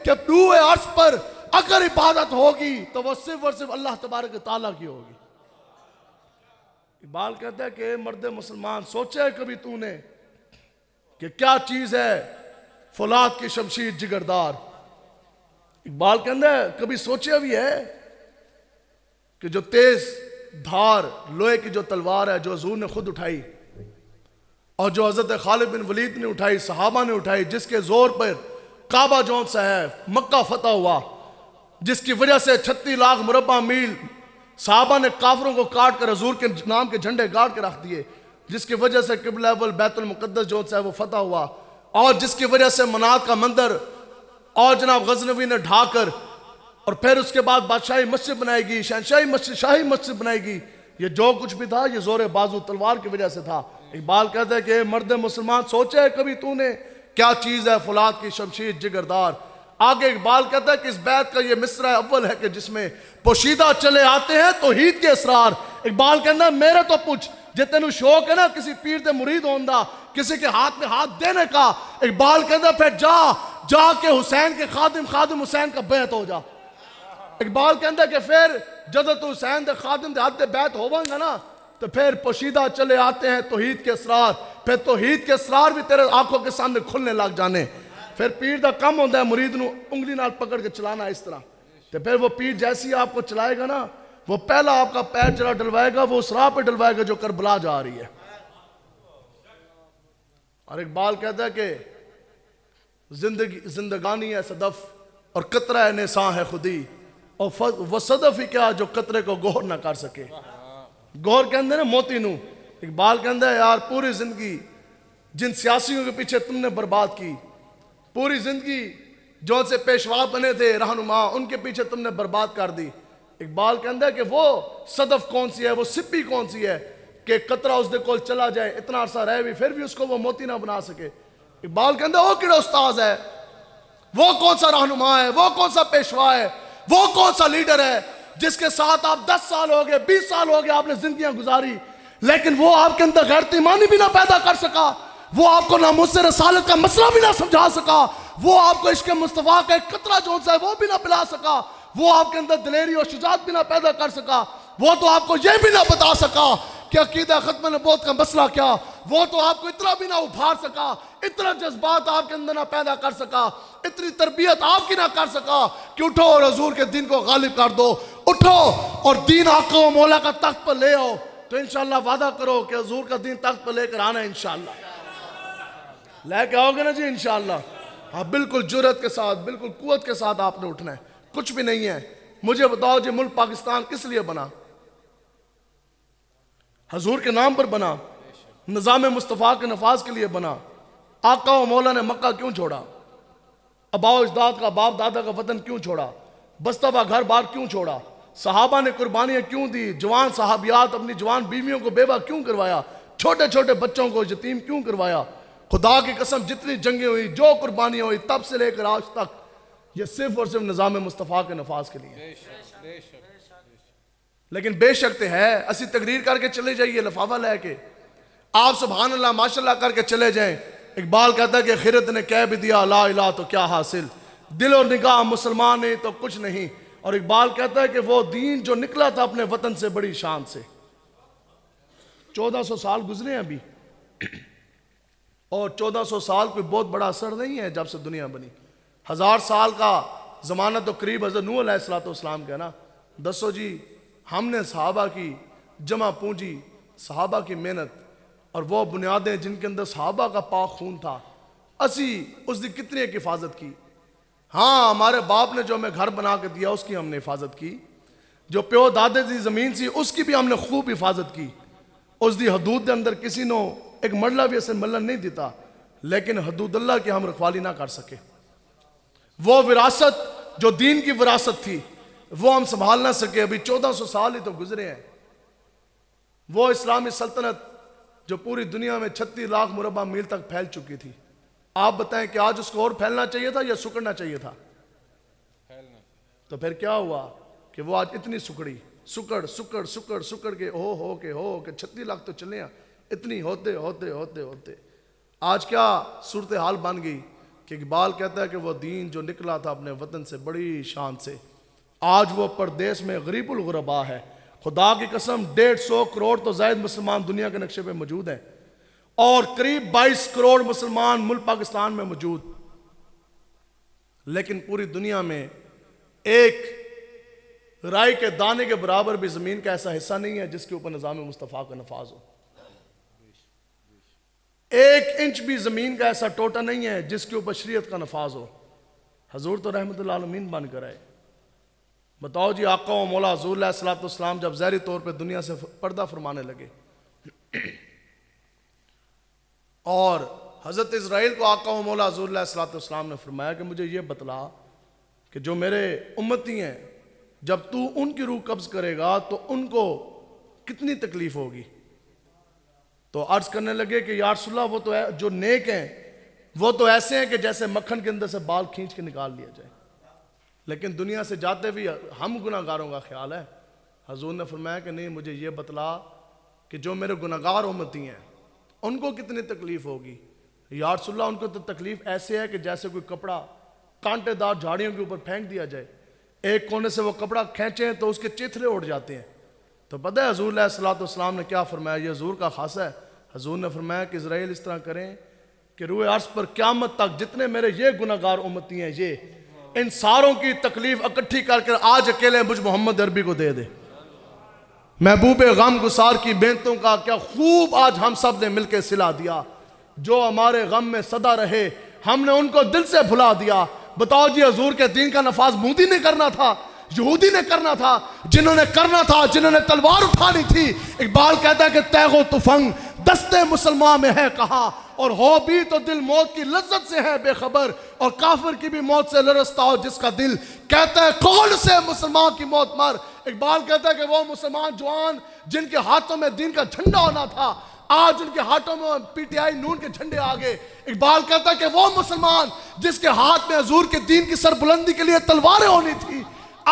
کہ روئے عرش پر اگر عبادت ہوگی تو وہ صرف اور صرف اللہ تبارک و تعالیٰ کی ہوگی. اقبال کہتا ہے کہ مرد مسلمان سوچے کبھی تو نے کہ کیا چیز ہے فولاد کی شمشیر جگردار. اقبال کہتا ہے کبھی سوچے بھی ہے کہ جو تیز دھار لوہے کی جو تلوار ہے جو حضور نے خود اٹھائی اور جو حضرت خالد بن ولید نے اٹھائی, صحابہ نے اٹھائی, جس کے زور پر کعبہ جون سا ہے مکہ فتح ہوا, جس کی وجہ سے 36 لاکھ مربع میل صحابہ نے کافروں کو کاٹ کر حضور کے نام کے جھنڈے گاڑ کے رکھ دیے, جس کی وجہ سے قبلہ اول بیت المقدس جو ہے وہ فتح ہوا, اور جس کی وجہ سے منات کا مندر اور جناب غزنوی نے ڈھا کر اور پھر اس کے بعد بادشاہی مسجد بنائے گی, شہنشاہی مسجد, شاہی مسجد بنائے گی. یہ جو کچھ بھی تھا یہ زور بازو تلوار کی وجہ سے تھا. اقبال کہتا ہے کہ مرد مسلمان سوچے کبھی تو نے کیا چیز ہے فولاد کی شمشیر جگردار. آگے اقبال کہتا ہے کہ اس بیت کا یہ مصرع اول ہے کہ جس میں پوشیدہ چلے آتے ہیں توحید کے اسرار. اقبال کہتا ہے میرے تو پوچھ جے تینوں شوق ہے نا کسی پیر دے مرید ہوندہ, کسی کے ہاتھ میں ہاتھ دینے کا, اقبال کہتا ہے پھر جا کے حسین کے خادم حسین کا بیعت ہو جا. اقبال کہتا ہے کہ پھر جدو تو حسین دے خادم دے ہاتھ دے بیعت ہوواں گا نا تو پھر پوشیدہ چلے آتے ہیں توحید کے اسرار. پھر توحید کے اسرار بھی تیرے آنکھوں کے سامنے کھلنے لگ جانے. پھر پیر دا کم ہوندہ ہے مرید نو انگلی نال پکڑ کے چلانا اس طرح, تو پھر وہ پیر جیسی آپ کو چلائے گا نا وہ پہلا آپ کا پیر جڑا ڈلوائے گا وہ اس راہ پہ ڈلوائے گا جو کربلا جا رہی ہے. اور اقبال کہتا ہے کہ زندگانی ہے صدف اور قطرہ نساں ہے خودی, اور وہ صدف ہی کیا جو قطرے کو گوہر نہ کر سکے. گوہر کہندے نا موتی نو. اقبال کہندہ ہے یار پوری زندگی جن سیاسیوں کے پیچھے تم نے برباد کی, پوری زندگی جو سے پیشوا بنے تھے رہنما ان کے پیچھے تم نے برباد کر دی. اقبال کہندہ ہے کہ وہ صدف کون سی ہے, وہ سپی کون سی ہے کہ قطرہ اس دے کول چلا جائے اتنا عرصہ رہے بھی پھر بھی اس کو وہ موتی نہ بنا سکے. اقبال کہندہ ہے وہ کیڑا استاذ ہے, وہ کون سا رہنما ہے, وہ کون سا پیشوا ہے, وہ کون سا لیڈر ہے جس کے ساتھ آپ 10 سال ہو گئے 20 سال ہو گئے آپ نے زندگیاں گزاری, لیکن وہ آپ کے اندر غیرت ایمانی بھی نہ پیدا کر سکا, وہ آپ کو ناموس رسالت کا مسئلہ بھی نہ سمجھا سکا, وہ آپ کو عشق مصطفیٰ کا ایک قطرہ جو ہے وہ بھی نہ پلا سکا, وہ آپ کے اندر دلیری اور شجاعت بھی نہ پیدا کر سکا, وہ تو آپ کو یہ بھی نہ بتا سکا کہ عقیدہ ختم نبوت کا مسئلہ کیا, وہ تو آپ کو اتنا بھی نہ ابھار سکا, اتنا جذبات آپ کے اندر نہ پیدا کر سکا, اتنی تربیت آپ کی نہ کر سکا کہ اٹھو اور حضور کے دین کو غالب کر دو, اٹھو اور دین آقا و مولا کا تخت پر لے آؤ. تو انشاءاللہ وعدہ کرو کہ حضور کا دین تخت پر لے کر آنا ہے انشاءاللہ. لے کے آؤ گے نا جی انشاءاللہ. ہاں بالکل جرات کے ساتھ بالکل قوت کے ساتھ آپ نے اٹھنا ہے, کچھ بھی نہیں ہے. مجھے بتاؤ جی ملک پاکستان کس لیے بنا؟ حضور کے نام پر بنا, نظام مصطفیٰ کے نفاذ کے لیے بنا. آقا و مولا نے مکہ کیوں چھوڑا؟ اباؤ اجداد کا باپ دادا کا وطن کیوں چھوڑا؟ بستہ با گھر بار کیوں چھوڑا؟ صحابہ نے قربانیاں کیوں دی؟ جوان صحابیات اپنی جوان بیویوں کو بیوہ کیوں کروایا؟ چھوٹے چھوٹے بچوں کو یتیم کیوں کروایا؟ خدا کی قسم جتنی جنگیں ہوئی جو قربانیاں ہوئی تب سے لے کر آج تک یہ صرف اور صرف نظام مصطفیٰ کے نفاذ کے لیے. لیکن بے شک تے ہے اسی تقریر کر کے چلے جائیے لفافہ لے کے, آپ سبحان اللہ ماشاءاللہ کر کے چلے جائیں. اقبال کہتا ہے کہ خیرت نے کہہ بھی دیا لا الہ تو کیا حاصل, دل اور نگاہ مسلمان نہیں تو کچھ نہیں. اور اقبال کہتا ہے کہ وہ دین جو نکلا تھا اپنے وطن سے بڑی شان سے. 1400 سال گزرے ہیں ابھی, اور 1400 سال کوئی بہت بڑا اثر نہیں ہے جب سے دنیا بنی. 1000 سال کا زمانہ تو قریب حضرت نوح علیہ السلام کا نا. دسو جی ہم نے صحابہ کی جمع پونجی، صحابہ کی محنت اور وہ بنیادیں جن کے اندر صحابہ کا پاک خون تھا، اسی اس دی کتنی ایک حفاظت کی. ہاں ہمارے باپ نے جو ہمیں گھر بنا کے دیا اس کی ہم نے حفاظت کی، جو پیو دادے دی زمین سی اس کی بھی ہم نے خوب حفاظت کی. اس دی حدود دے اندر کسی نو ایک مرلہ بھی اسے ملن نہیں دیتا، لیکن حدود اللہ کی ہم رکھوالی نہ کر سکے. وہ وراثت جو دین کی وراثت تھی وہ ہم سنبھال نہ سکے. ابھی 1400 سال ہی تو گزرے ہیں. وہ اسلامی سلطنت جو پوری دنیا میں 36 لاکھ مربع میل تک پھیل چکی تھی، آپ بتائیں کہ آج اس کو اور پھیلنا چاہیے تھا یا سکڑنا چاہیے تھا؟ تو پھر کیا ہوا کہ وہ آج اتنی سکڑی، سکڑ کے ہو کہ 36 لاکھ تو چلے ہیں. اتنی ہوتے آج کیا صورتحال بن گئی کہ اقبال کہتا ہے کہ وہ دین جو نکلا تھا اپنے وطن سے بڑی شان سے، آج وہ پردیس میں غریب الغربا ہے. خدا کی قسم 150 کروڑ تو زائد مسلمان دنیا کے نقشے پہ موجود ہیں اور قریب 22 کروڑ مسلمان ملک پاکستان میں موجود، لیکن پوری دنیا میں ایک رائی کے دانے کے برابر بھی زمین کا ایسا حصہ نہیں ہے جس کے اوپر نظام مصطفیٰ کا نفاذ ہو. 1 انچ بھی زمین کا ایسا ٹوٹا نہیں ہے جس کے اوپر شریعت کا نفاذ ہو. حضور تو رحمت اللہ عالمین بن کر آئے. بتاؤ جی آقا و مولا حضور علیہ السلام جب ظاہری طور پہ دنیا سے پردہ فرمانے لگے اور حضرت اسرائیل کو آقا و مولا حضور علیہ السلام نے فرمایا کہ مجھے یہ بتلا کہ جو میرے امتی ہیں جب تو ان کی روح قبض کرے گا تو ان کو کتنی تکلیف ہوگی. تو عرض کرنے لگے کہ یا رسول اللہ وہ تو جو نیک ہیں وہ تو ایسے ہیں کہ جیسے مکھن کے اندر سے بال کھینچ کے نکال لیا جائے، لیکن دنیا سے جاتے بھی ہم گناہگاروں کا خیال ہے. حضور نے فرمایا کہ نہیں، مجھے یہ بتلا کہ جو میرے گناہگار امتی ہیں ان کو کتنی تکلیف ہوگی. یا رسول اللہ ان کو تو تکلیف ایسے ہے کہ جیسے کوئی کپڑا کانٹے دار جھاڑیوں کے اوپر پھینک دیا جائے، ایک کونے سے وہ کپڑا کھینچیں تو اس کے چتھرے اڑ جاتے ہیں. تو پتہ ہے حضور علیہ السلام نے کیا فرمایا؟ یہ حضور کا خاصہ ہے. حضور نے فرمایا کہ اسرائیل اس طرح کریں کہ روئے عرض پر قیامت تک جتنے میرے یہ گناہگار امتی ہیں یہ ان ساروں کی تکلیف اکٹھی کر کر آج اکیلے مجھ محمد عربی کو دے دے. محبوب غم گسار کی بینتوں کا کیا خوب آج ہم سب نے مل کے صلہ دیا. جو ہمارے غم میں صدا رہے ہم نے ان کو دل سے بھلا دیا. بتاؤ جی حضور کے دین کا نفاذ مودی نے کرنا تھا، یہودی نے کرنا تھا، جنہوں نے کرنا تھا، جنہوں نے تلوار اٹھانی تھی. اقبال کہتا ہے کہ تیغ و تفنگ دستے مسلمان میں ہے کہاں، اور ہو بھی تو دل موت کی لذت سے ہے بے خبر، اور کافر کی بھی موت سے لرزتا ہو جس کا دل کہتا ہے کون سے مسلمان کی موت مر. اقبال کہتا ہے کہ وہ مسلمان جوان جن کے ہاتھوں میں دین کا جھنڈا ہونا تھا آج ان کے ہاتھوں میں پی ٹی آئی نون کے جھنڈے آگے. اقبال کہتا ہے کہ وہ مسلمان جس کے ہاتھ میں حضور کے دین کی سربلندی کے لیے تلواریں ہونی تھی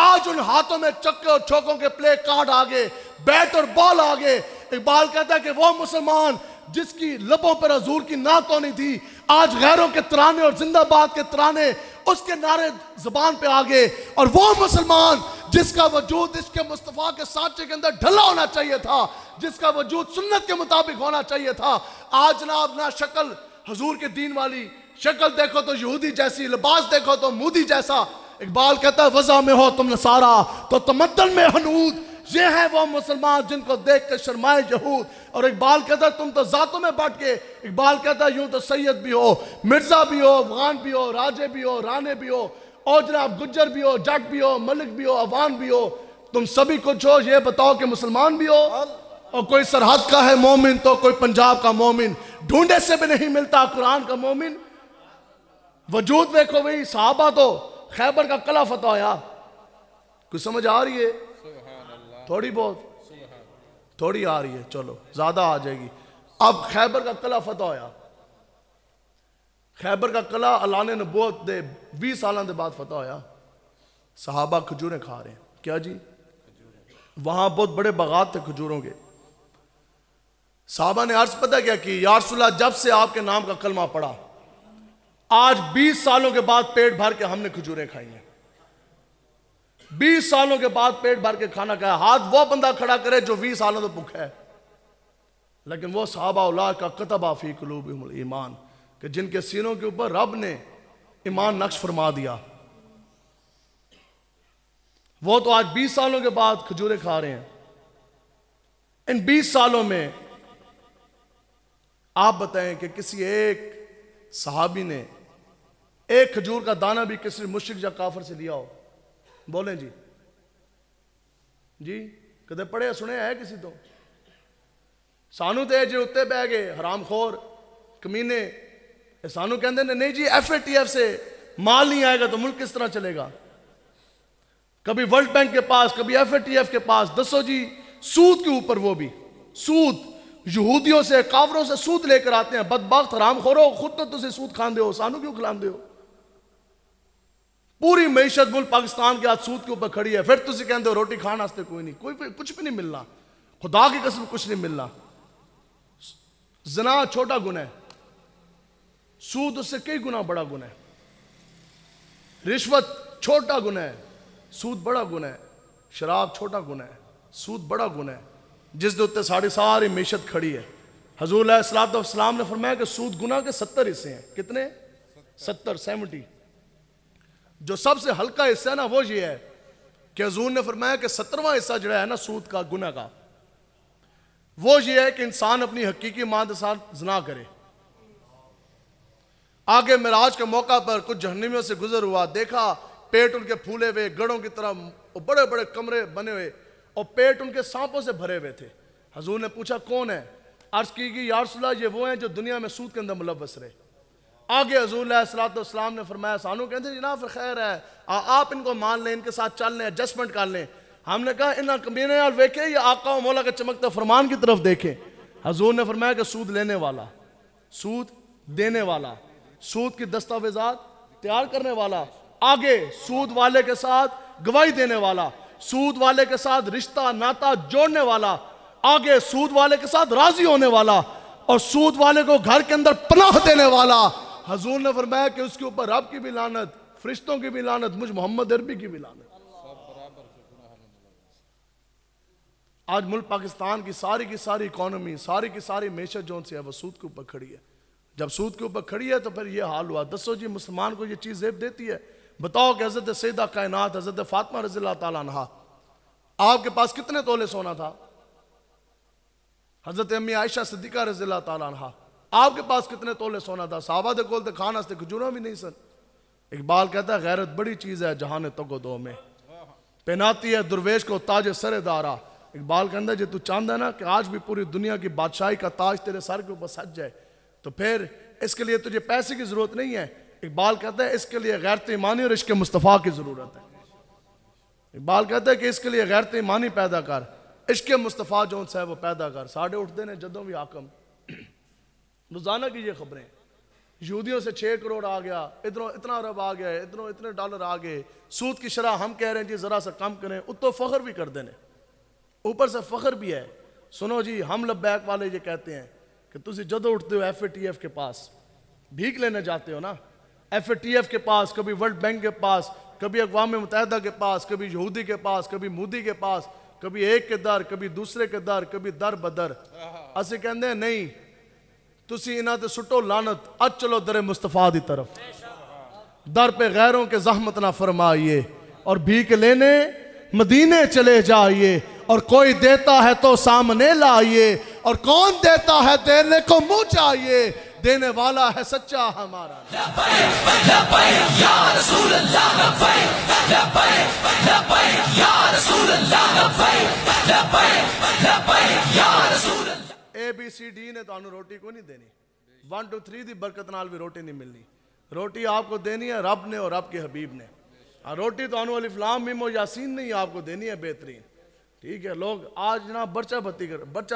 آج ان ہاتھوں میں چکے اور چوکوں کے پلے کارڈ آگے، بیٹ اور بال آگے. اقبال کہتا ہے کہ وہ مسلمان جس کی لبوں پر حضور کی نعت ہونی تھی آج غیروں کے ترانے اور زندہ باد کے ترانے اس کے نعرے زبان پہ آگے. اور وہ مسلمان جس کا وجود عشق مصطفیٰ کے سانچے کے اندر ڈھلا ہونا چاہیے تھا، جس کا وجود سنت کے مطابق ہونا چاہیے تھا، آج جناب نہ شکل حضور کے دین والی، شکل دیکھو تو یہودی جیسی، لباس دیکھو تو مودی جیسا. اقبال کہتا ہے وضع میں ہو تم نصارا تو تمدن میں حنود. یہ ہیں وہ مسلمان جن کو دیکھ کے شرمائے یہود. اور اقبال کہتا ہے تم تو ذاتوں میں بانٹ کے، اقبال کہتا ہے یوں تو سید بھی ہو، مرزا بھی ہو، افغان بھی ہو، راجے بھی ہو، رانے بھی ہو، اور جناب گجر بھی ہو، جٹ بھی ہو، ملک بھی ہو، افغان بھی ہو، تم سبھی کچھ ہو، یہ بتاؤ کہ مسلمان بھی ہو. اور کوئی سرحد کا ہے مومن تو کوئی پنجاب کا مومن، ڈھونڈے سے بھی نہیں ملتا قرآن کا مومن. وجود دیکھو بھئی، صحابہ تو خیبر کا قلعہ فتح ہویا. کچھ سمجھ آ رہی ہے؟ تھوڑی بہت تھوڑی آ رہی ہے، چلو زیادہ آ جائے گی. اب خیبر کا قلعہ فتح ہویا. خیبر کا قلعہ اعلان نبوت دے 20 سالوں دے بعد فتح ہویا. صحابہ کھجوریں کھا رہے ہیں. کیا جی؟ وہاں بہت بڑے باغات تھے کھجوروں کے. صحابہ نے عرض پتہ کیا کہ یا رسول اللہ جب سے آپ کے نام کا کلمہ پڑھا آج 20 سالوں کے بعد پیٹ بھر کے ہم نے کھجوریں کھائی ہیں. 20 سالوں کے بعد پیٹ بھر کے کھانا کھایا. ہاتھ وہ بندہ کھڑا کرے جو 20 سالوں تو بھوکا ہے. لیکن وہ صحابہ اولئک کا کتب فی قلوبہم الایمان، کہ جن کے سینوں کے اوپر رب نے ایمان نقش فرما دیا، وہ تو آج 20 سالوں کے بعد کھجوریں کھا رہے ہیں۔ ان 20 سالوں میں آپ بتائیں کہ کسی ایک صحابی نے ایک کھجور کا دانہ بھی کسی مشرک یا کافر سے لیا ہو؟ بولیں جی کدے پڑھے سنے ہے کسی تو؟ سانو تے جو اتے بہ گئے حرام خور کمینے، سانو کہندے نے نہیں جی FATF سے مال نہیں آئے گا تو ملک کس طرح چلے گا؟ کبھی ورلڈ بینک کے پاس، کبھی FATF کے پاس، دسو جی سود کے اوپر، وہ بھی سود، یہودیوں سے کافروں سے سود لے کر آتے ہیں۔ بدبخت حرام خورو، خود تو تسی سود کھاندے ہو، سانو کیوں کھلاندے ہو؟ پوری معیشت ملک پاکستان کے ہاتھ سود کے اوپر کھڑی ہے، پھر تسی کہندے ہو روٹی کھانا واسطے کوئی نہیں، کچھ بھی نہیں ملنا، خدا کی قسم کچھ نہیں ملنا۔ زنا چھوٹا گناہ ہے، سود اس سے کئی گنا بڑا گناہ ہے، رشوت چھوٹا گناہ ہے، سود بڑا گناہ ہے، شراب چھوٹا گناہ ہے، سود بڑا گناہ ہے، جس دے اتے ساری معیشت کھڑی ہے۔ حضور علیہ السلام نے فرمایا کہ سود گناہ کے 70 حصے ہیں۔ کتنے؟ 70 جو سب سے ہلکا حصہ ہے نا وہ یہ ہے کہ حضور نے فرمایا کہ 70واں حصہ جو ہے نا سود کا، گناہ کا، وہ یہ ہے کہ انسان اپنی حقیقی ماں کے ساتھ زنا کرے۔ آگے معراج کے موقع پر کچھ جہنمیوں سے گزر ہوا، دیکھا پیٹ ان کے پھولے ہوئے گڑوں کی طرح، بڑے بڑے کمرے بنے ہوئے، اور پیٹ ان کے سانپوں سے بھرے ہوئے تھے۔ حضور نے پوچھا کون ہے؟ عرض کی گئی یا رسول اللہ یہ وہ ہیں جو دنیا میں سود کے اندر ملوث رہے۔ آگے حضور علیہ السلام نے فرمایا، سانو کہتے ہیں جناب خیر ہے، آپ ان کو مان لیں، ان کے ساتھ چل لیں، ایڈجسٹمنٹ کر لیں۔ ہم نے کہا انہاں کمینے اور ویکھیں یا آقا و مولا کے چمکتا فرمان کی طرف دیکھیں۔ حضور نے فرمایا کہ سود لینے والا، سود دینے والا، سود کی دستاویزات تیار کرنے والا، آگے سود والے کے ساتھ گواہی دینے والا، سود والے کے ساتھ رشتہ ناتا جوڑنے والا، آگے سود والے کے ساتھ راضی ہونے والا، اور سود والے کو گھر کے اندر پناہ دینے والا۔ حضور نے فرمایا کہ اس کے اوپر رب کی بھی لعنت، فرشتوں کی بھی لعنت، مجھ محمد عربی کی بھی لعنت۔ آج ملک پاکستان کی ساری اکانومی، ساری معیشت جو سے ہے وہ سود کے اوپر کھڑی ہے۔ جب سود کے اوپر کھڑی ہے تو پھر یہ حال ہوا۔ دسو جی مسلمان کو یہ چیز زیب دیتی ہے؟ بتاؤ کہ حضرت سیدہ کائنات حضرت فاطمہ رضی اللہ تعالیٰ عنہا، آپ کے پاس کتنے تولے سونا تھا؟ حضرت امی عائشہ صدیقہ رضی اللہ تعالیٰ عنہا، آپ کے پاس کتنے تولے سونا تھا؟ صحابہ دے کول تے کھانا واسطے کھجوراں بھی نہیں سن۔ اقبال کہتا ہے غیرت بڑی چیز ہے جہاں تگو دو میں، پہناتی ہے درویش کو تاج سر دارا۔ اقبال کہتا ہے جے تو چاہتا ہے نا کہ آج بھی پوری دنیا کی بادشاہی کا تاج تیرے سر کے اوپر سج جائے تو پھر اس کے لیے تجھے پیسے کی ضرورت نہیں ہے۔ اقبال کہتا ہے اس کے لیے غیرت ایمانی اور عشق مصطفیٰ کی ضرورت ہے۔ اقبال کہتا ہے کہ اس کے لیے غیرت ایمانی پیدا کر، عشق مصطفیٰ جو ہے وہ پیدا کر۔ ساڑھے اٹھتے ہیں جدوں بھی حاکم، روزانہ کی یہ خبریں، یہودیوں سے 6 کروڑ آ گیا، ادھروں اتنا ارب آ گیا، ادھروں اتنے ڈالر آ گئے، سود کی شرح ہم کہہ رہے ہیں جی ذرا سا کم کریں، اتو فخر بھی کر دینے، اوپر سے فخر بھی ہے۔ سنو جی ہم لبیک والے یہ کہتے ہیں کہ تسی جدو اٹھتے ہو FATF کے پاس بھیک لینے جاتے ہو نا، FATF کے پاس، کبھی ورلڈ بینک کے پاس، کبھی اقوام متحدہ کے پاس، کبھی یہودی کے پاس، کبھی مودی کے پاس، کبھی ایک کے در، کبھی دوسرے کے در، کبھی در بدر، اسے کہندے ہیں نہیں تسی انہاں تے سٹو لعنت، اج چلو در مصطفیٰ دی طرف، در پہ غیروں کے زحمت نہ فرمائیے اور بھیک لینے مدینے چلے جائیے، اور کوئی دیتا ہے تو سامنے لائیے، اور کون دیتا ہے دینے کو منہ چاہیے، دینے والا ہے سچا ہمارا۔ لبیک لبیک یا رسول اللہ، لبیک لبیک لبیک یا رسول اللہ، لبیک لبیک لبیک یا رسول اللہ۔ ABCD نے تو انہوں روٹی کو نہیں دینی، 1 2 3 دی برکت نال بھی روٹی نہیں ملنی، روٹی آپ کو دینی ہے رب نے اور رب کے حبیب نے۔ روٹی تو انہوں الف لام میم و یاسین نہیں آپ کو دینی ہے بہترین، ٹھیک ہے۔ لوگ آج جناب بچہ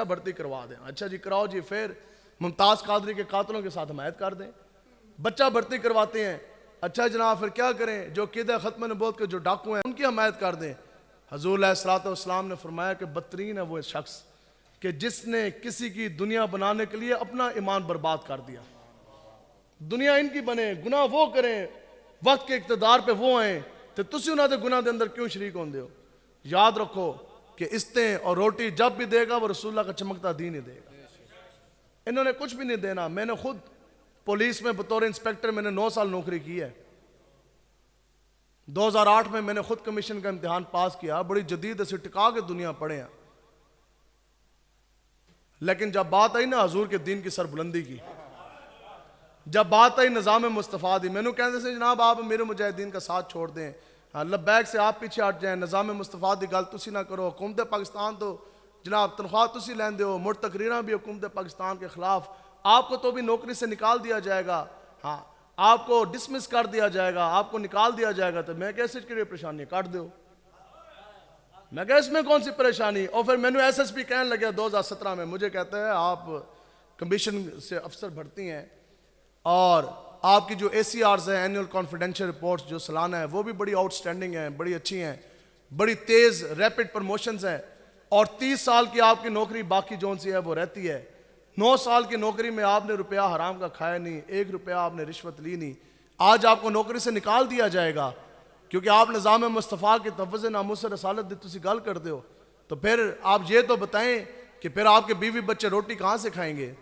بھرتی کروا دیں، اچھا جی کراؤ جی، پھر ممتاز قادری کے قاتلوں کے ساتھ حمایت کر دیں، بچہ بھرتی کرواتے ہیں، اچھا جناب پھر کیا کریں، جو عقیدہ ختم نبوت کے جو ڈاکو ہیں ان کی حمایت کر دیں۔ حضور علیہ السلام نے فرمایا کہ بدترین ہے وہ شخص کہ جس نے کسی کی دنیا بنانے کے لیے اپنا ایمان برباد کر دیا۔ دنیا ان کی بنے، گناہ وہ کریں، وقت کے اقتدار پہ وہ آئیں، تو تسی انہاں دے گناہ دے اندر کیوں شریک ہوندے ہو؟ یاد رکھو کہ استیں اور روٹی جب بھی دے گا وہ رسول اللہ کا چمکتا دین ہی دے گا۔ انہوں نے کچھ بھی نہیں دینا، میں نے خود پولیس میں بطور انسپیکٹر میں نے 9 سال نوکری کی ہے. 2008 میں نے خود کمیشن کا امتحان پاس کیا, بڑی جدید اسے ٹکا کے دنیا پڑھے ہیں. لیکن جب بات آئی نا حضور کے دین کی سربلندی کی, جب بات آئی نظام مصطفیٰ دی, میں نے کہتے سے جناب آپ میرے مجاہدین کا ساتھ چھوڑ دیں, لبیک سے آپ پیچھے ہٹ جائیں, نظام مصطفیٰ دی گل تسی نہ کرو, حکومت پاکستان تو جناب تنخواہ تسی لیندے ہو, مڑ تقریراں بھی حکومت پاکستان کے خلاف, آپ کو تو بھی نوکری سے نکال دیا جائے گا, ہاں آپ کو ڈسمس کر دیا جائے گا, آپ کو نکال دیا جائے گا. تو میں کیسے کے لیے پریشانی کاٹ دو, میں کہا اس میں کون سی پریشانی. اور پھر میں نے ایس ایس پی کہنے لگا 2017 میں, مجھے کہتا ہے آپ کمیشن سے افسر بھرتی ہیں اور آپ کی جو اے سی آرز ہیں اینیول کانفیڈینشیل رپورٹس جو سالانہ ہیں وہ بھی بڑی آؤٹ سٹینڈنگ ہیں, بڑی اچھی ہیں, بڑی تیز ریپڈ پروموشنز ہیں, اور 30 سال کی آپ کی نوکری باقی جون سی ہے وہ رہتی ہے. 9 سال کی نوکری میں آپ نے روپیہ حرام کا کھایا نہیں, 1 روپیہ آپ نے رشوت لی نہیں. آج آپ کو نوکری سے نکال دیا جائے گا کیونکہ آپ نظام مصطفیٰ کے تفویض ناموس رسالت دی تسی گل کر دیو. تو پھر آپ یہ تو بتائیں کہ پھر آپ کے بیوی بچے روٹی کہاں سے کھائیں گے,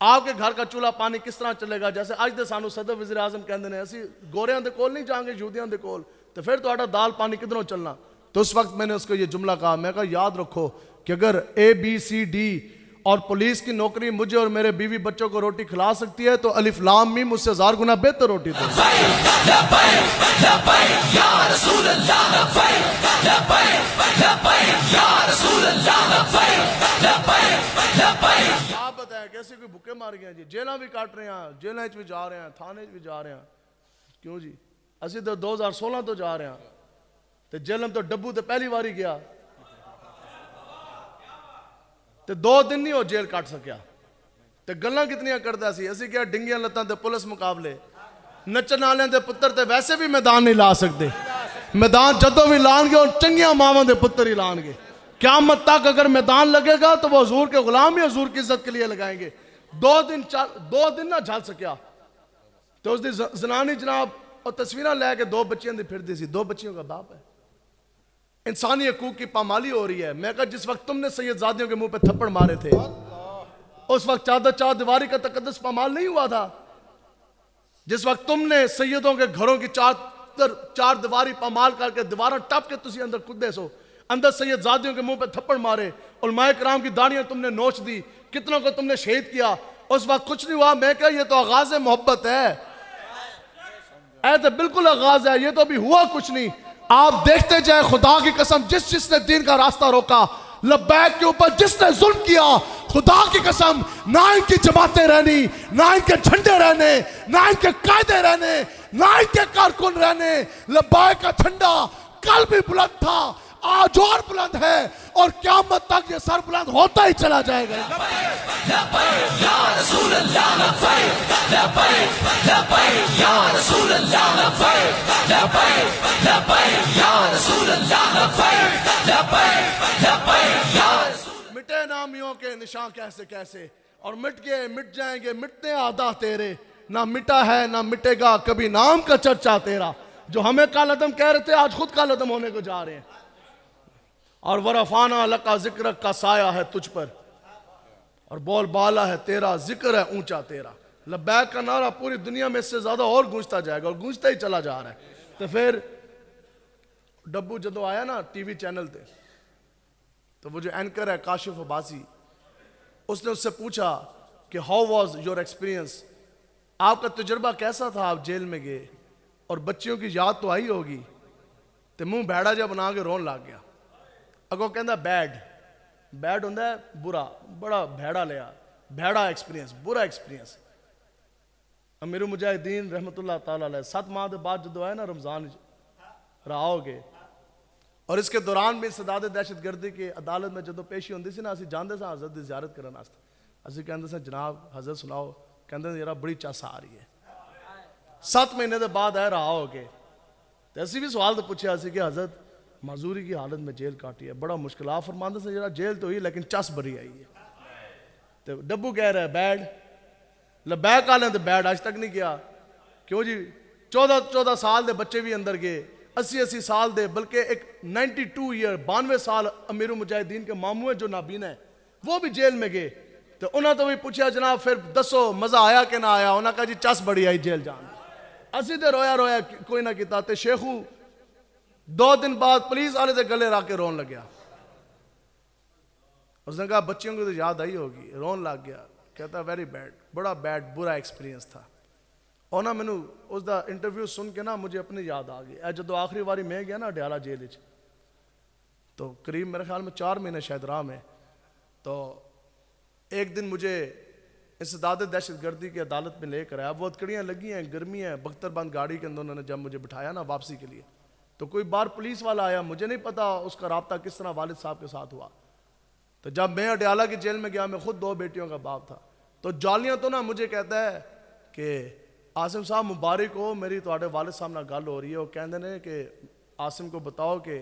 آپ کے گھر کا چولہا پانی کس طرح چلے گا. جیسے آج دے سانو صدر وزیر اعظم کہندے نے اسی گوریاں دے کول نہیں جائیں گے, یہودیاں دے کول, تو پھر تہاڈا دال پانی کدھروں چلنا. تو اس وقت میں نے اس کو یہ جملہ کہا, میں کہا یاد رکھو کہ اگر ABCD اور پولیس کی نوکری مجھے اور میرے بیوی بچوں کو روٹی کھلا سکتی ہے تو الف لام میم مجھ سے 1000 گنا بہتر روٹی دے. آپ بتائیں کیسے کوئی بھوکے مار گئے جی, جیلیں بھی کاٹ رہے ہیں, جیلیں بھی جا رہے ہیں, تھانے بھی جا رہے ہیں. کیوں جی, اسی تو 2016 تو جا رہے ہیں, تو جیلم تو ڈبو تو پہلی باری گیا, تو 2 دن نہیں ہو جیل کاٹ سکیا. تو گلاں کتنیاں کردا سی, اسی کیا ڈنگیاں لتاں تے پولیس مقابلے, نچن والے دے پتر تے ویسے بھی میدان نہیں لا سکتے, میدان جدوں بھی لان گے اور چنگیاں ماواں دے پتر ہی لان گے. قیامت تک اگر میدان لگے گا تو وہ حضور کے غلام ہی حضور کی عزت کے لیے لگائیں گے. 2 دن نہ جھل سکیا, تو اس دی زنانی جناب اور تصویریں لے کے 2 بچیاں دی پھر دی سی, 2 بچیوں کا باپ ہے. انسانی حقوق کی پامالی ہو رہی ہے. میں کہا جس وقت تم نے سید زادیوں کے منہ پہ تھپڑ مارے تھے اس وقت چار دیواری کا تقدس پامال نہیں ہوا تھا. جس وقت تم نے سیدوں کے گھروں کی چار دیواری پامال کر کے دیوارہ ٹپ کے تسی اندر کدے سو, اندر سید زادیوں کے منہ پہ تھپڑ مارے, علماء کرام کی داڑیاں تم نے نوچ دی, کتنوں کو تم نے شہید کیا, اس وقت کچھ نہیں ہوا. میں کہا یہ تو آغاز محبت ہے, اے تو بالکل آغاز ہے, یہ تو ابھی ہوا کچھ نہیں. آپ دیکھتے جائیں خدا کی قسم, جس نے دین کا راستہ روکا, لبیک کے اوپر جس نے ظلم کیا, خدا کی قسم نہ ان کی جماعتیں رہنی, نہ ان کے جھنڈے رہنے, نہ ان کے قائدے رہنے, نہ ان کے کارکن رہنے. لبیک کا جھنڈا کل بھی بلند تھا, آج اور بلند ہے, اور قیامت تک یہ سر بلند ہوتا ہی چلا جائے گا. مٹے نامیوں کے نشان کیسے کیسے, اور مٹ گئے مٹ جائیں گے, مٹتے آدھا تیرے, نہ مٹا ہے نہ مٹے گا کبھی نام کا چرچا تیرا. جو ہمیں کالعدم کہہ رہے تھے آج خود کالعدم ہونے کو جا رہے ہیں. اور ورفانا لکا ذکرک کا سایہ ہے تجھ پر, اور بول بالا ہے تیرا, ذکر ہے اونچا تیرا. لبیک کا نعرہ پوری دنیا میں اس سے زیادہ اور گونجتا جائے گا, اور گونجتا ہی چلا جا رہا ہے. تو پھر ڈبو جدو آیا نا ٹی وی چینل تے, تو وہ جو اینکر ہے کاشف عباسی, اس نے اس سے پوچھا کہ ہاؤ واز یور ایکسپیرینس, آپ کا تجربہ کیسا تھا, آپ جیل میں گئے اور بچیوں کی یاد تو آئی ہوگی. تو منہ بھیڑا جا بنا کے رون لگ گیا. اگوں کہندا بیڈ ہوندا ہے برا, بڑا بھیڑا لیا, بھیڑا ایکسپیرینس, برا ایکسپیرینس. امیر المجاہدین رحمت اللہ تعالیٰ علیہ 7 ماہ دے بعد جدو آئے نا رمضان رہا ہو گئے, اور اس کے دوران بھی صداد دہشت گردی کی عدالت میں جدو پیشی ہوندی سی نا, اسی جاندے سا حضرت دی زیارت کرنے واسطے. اسی کہندے سا جناب حضرت سناؤ, کہندے یارا بڑی چس آ رہی ہے. 7 مہینے دے بعد آئے رہا ہو گئے, تو اسی بھی سوال تو پوچھے اسی کہ حضرت معذوری کی حالت میں جیل کاٹی ہے, بڑا مشکل. آپ فرماندے سے یارا جیل تو ہوئی لیکن چس بری آئی ہے. تو ڈبو کہہ رہا ہے بیڈ, لبیک آلیں تو بیڈ آج تک نہیں کیا. کیوں جی 14 سال دے بچے بھی اندر گئے, 80 سال دے, بلکہ ایک 92 ایئر 92 سال امیر المجاہدین کے ماموں جو نابینا ہے وہ بھی جیل میں گئے. تو انہوں تو بھی پوچھا جناب پھر دسو مزہ آیا کہ نہ آیا؟ انہوں نے کہا جی چس بڑی آئی جیل جان. اسی تے رویا رویا کوئی نہ کیتا. تے شیخو 2 دن بعد پولیس والے دے گلے رکھ کے رون لگیا. اس نے کہا بچیوں کو تو یاد آئی ہوگی. رون لگ گیا. کہتا ویری بیڈ, بڑا بیڈ برا ایکسپیرینس تھا. اور نہ مینو اس دا انٹرویو سن کے نا مجھے اپنی یاد آ گئی. جدو آخری واری میں گیا نا ڈیالہ جیل وچ, تو قریب میرے خیال میں 4 مہینے شاید راہ میں. تو ایک دن مجھے انسداد دہشت گردی کی عدالت میں لے کر آیا. وہ ہتکڑیاں لگی ہیں, گرمی ہے, بختر بند گاڑی کے اندر انہوں نے جب مجھے بٹھایا نا واپسی کے لیے, تو کوئی بار پولیس والا آیا. مجھے نہیں پتا اس کا رابطہ کس طرح والد صاحب کے ساتھ ہوا. تو جب میں اڈیالہ کی جیل میں گیا, میں خود 2 بیٹیوں کا باپ تھا. تو جالیاں تو نا مجھے کہتا ہے کہ عاصم صاحب مبارک ہو, میری تواڈے والد صاحب نال گل ہو رہی ہے. وہ کہندے نے کہ عاصم کو بتاؤ کہ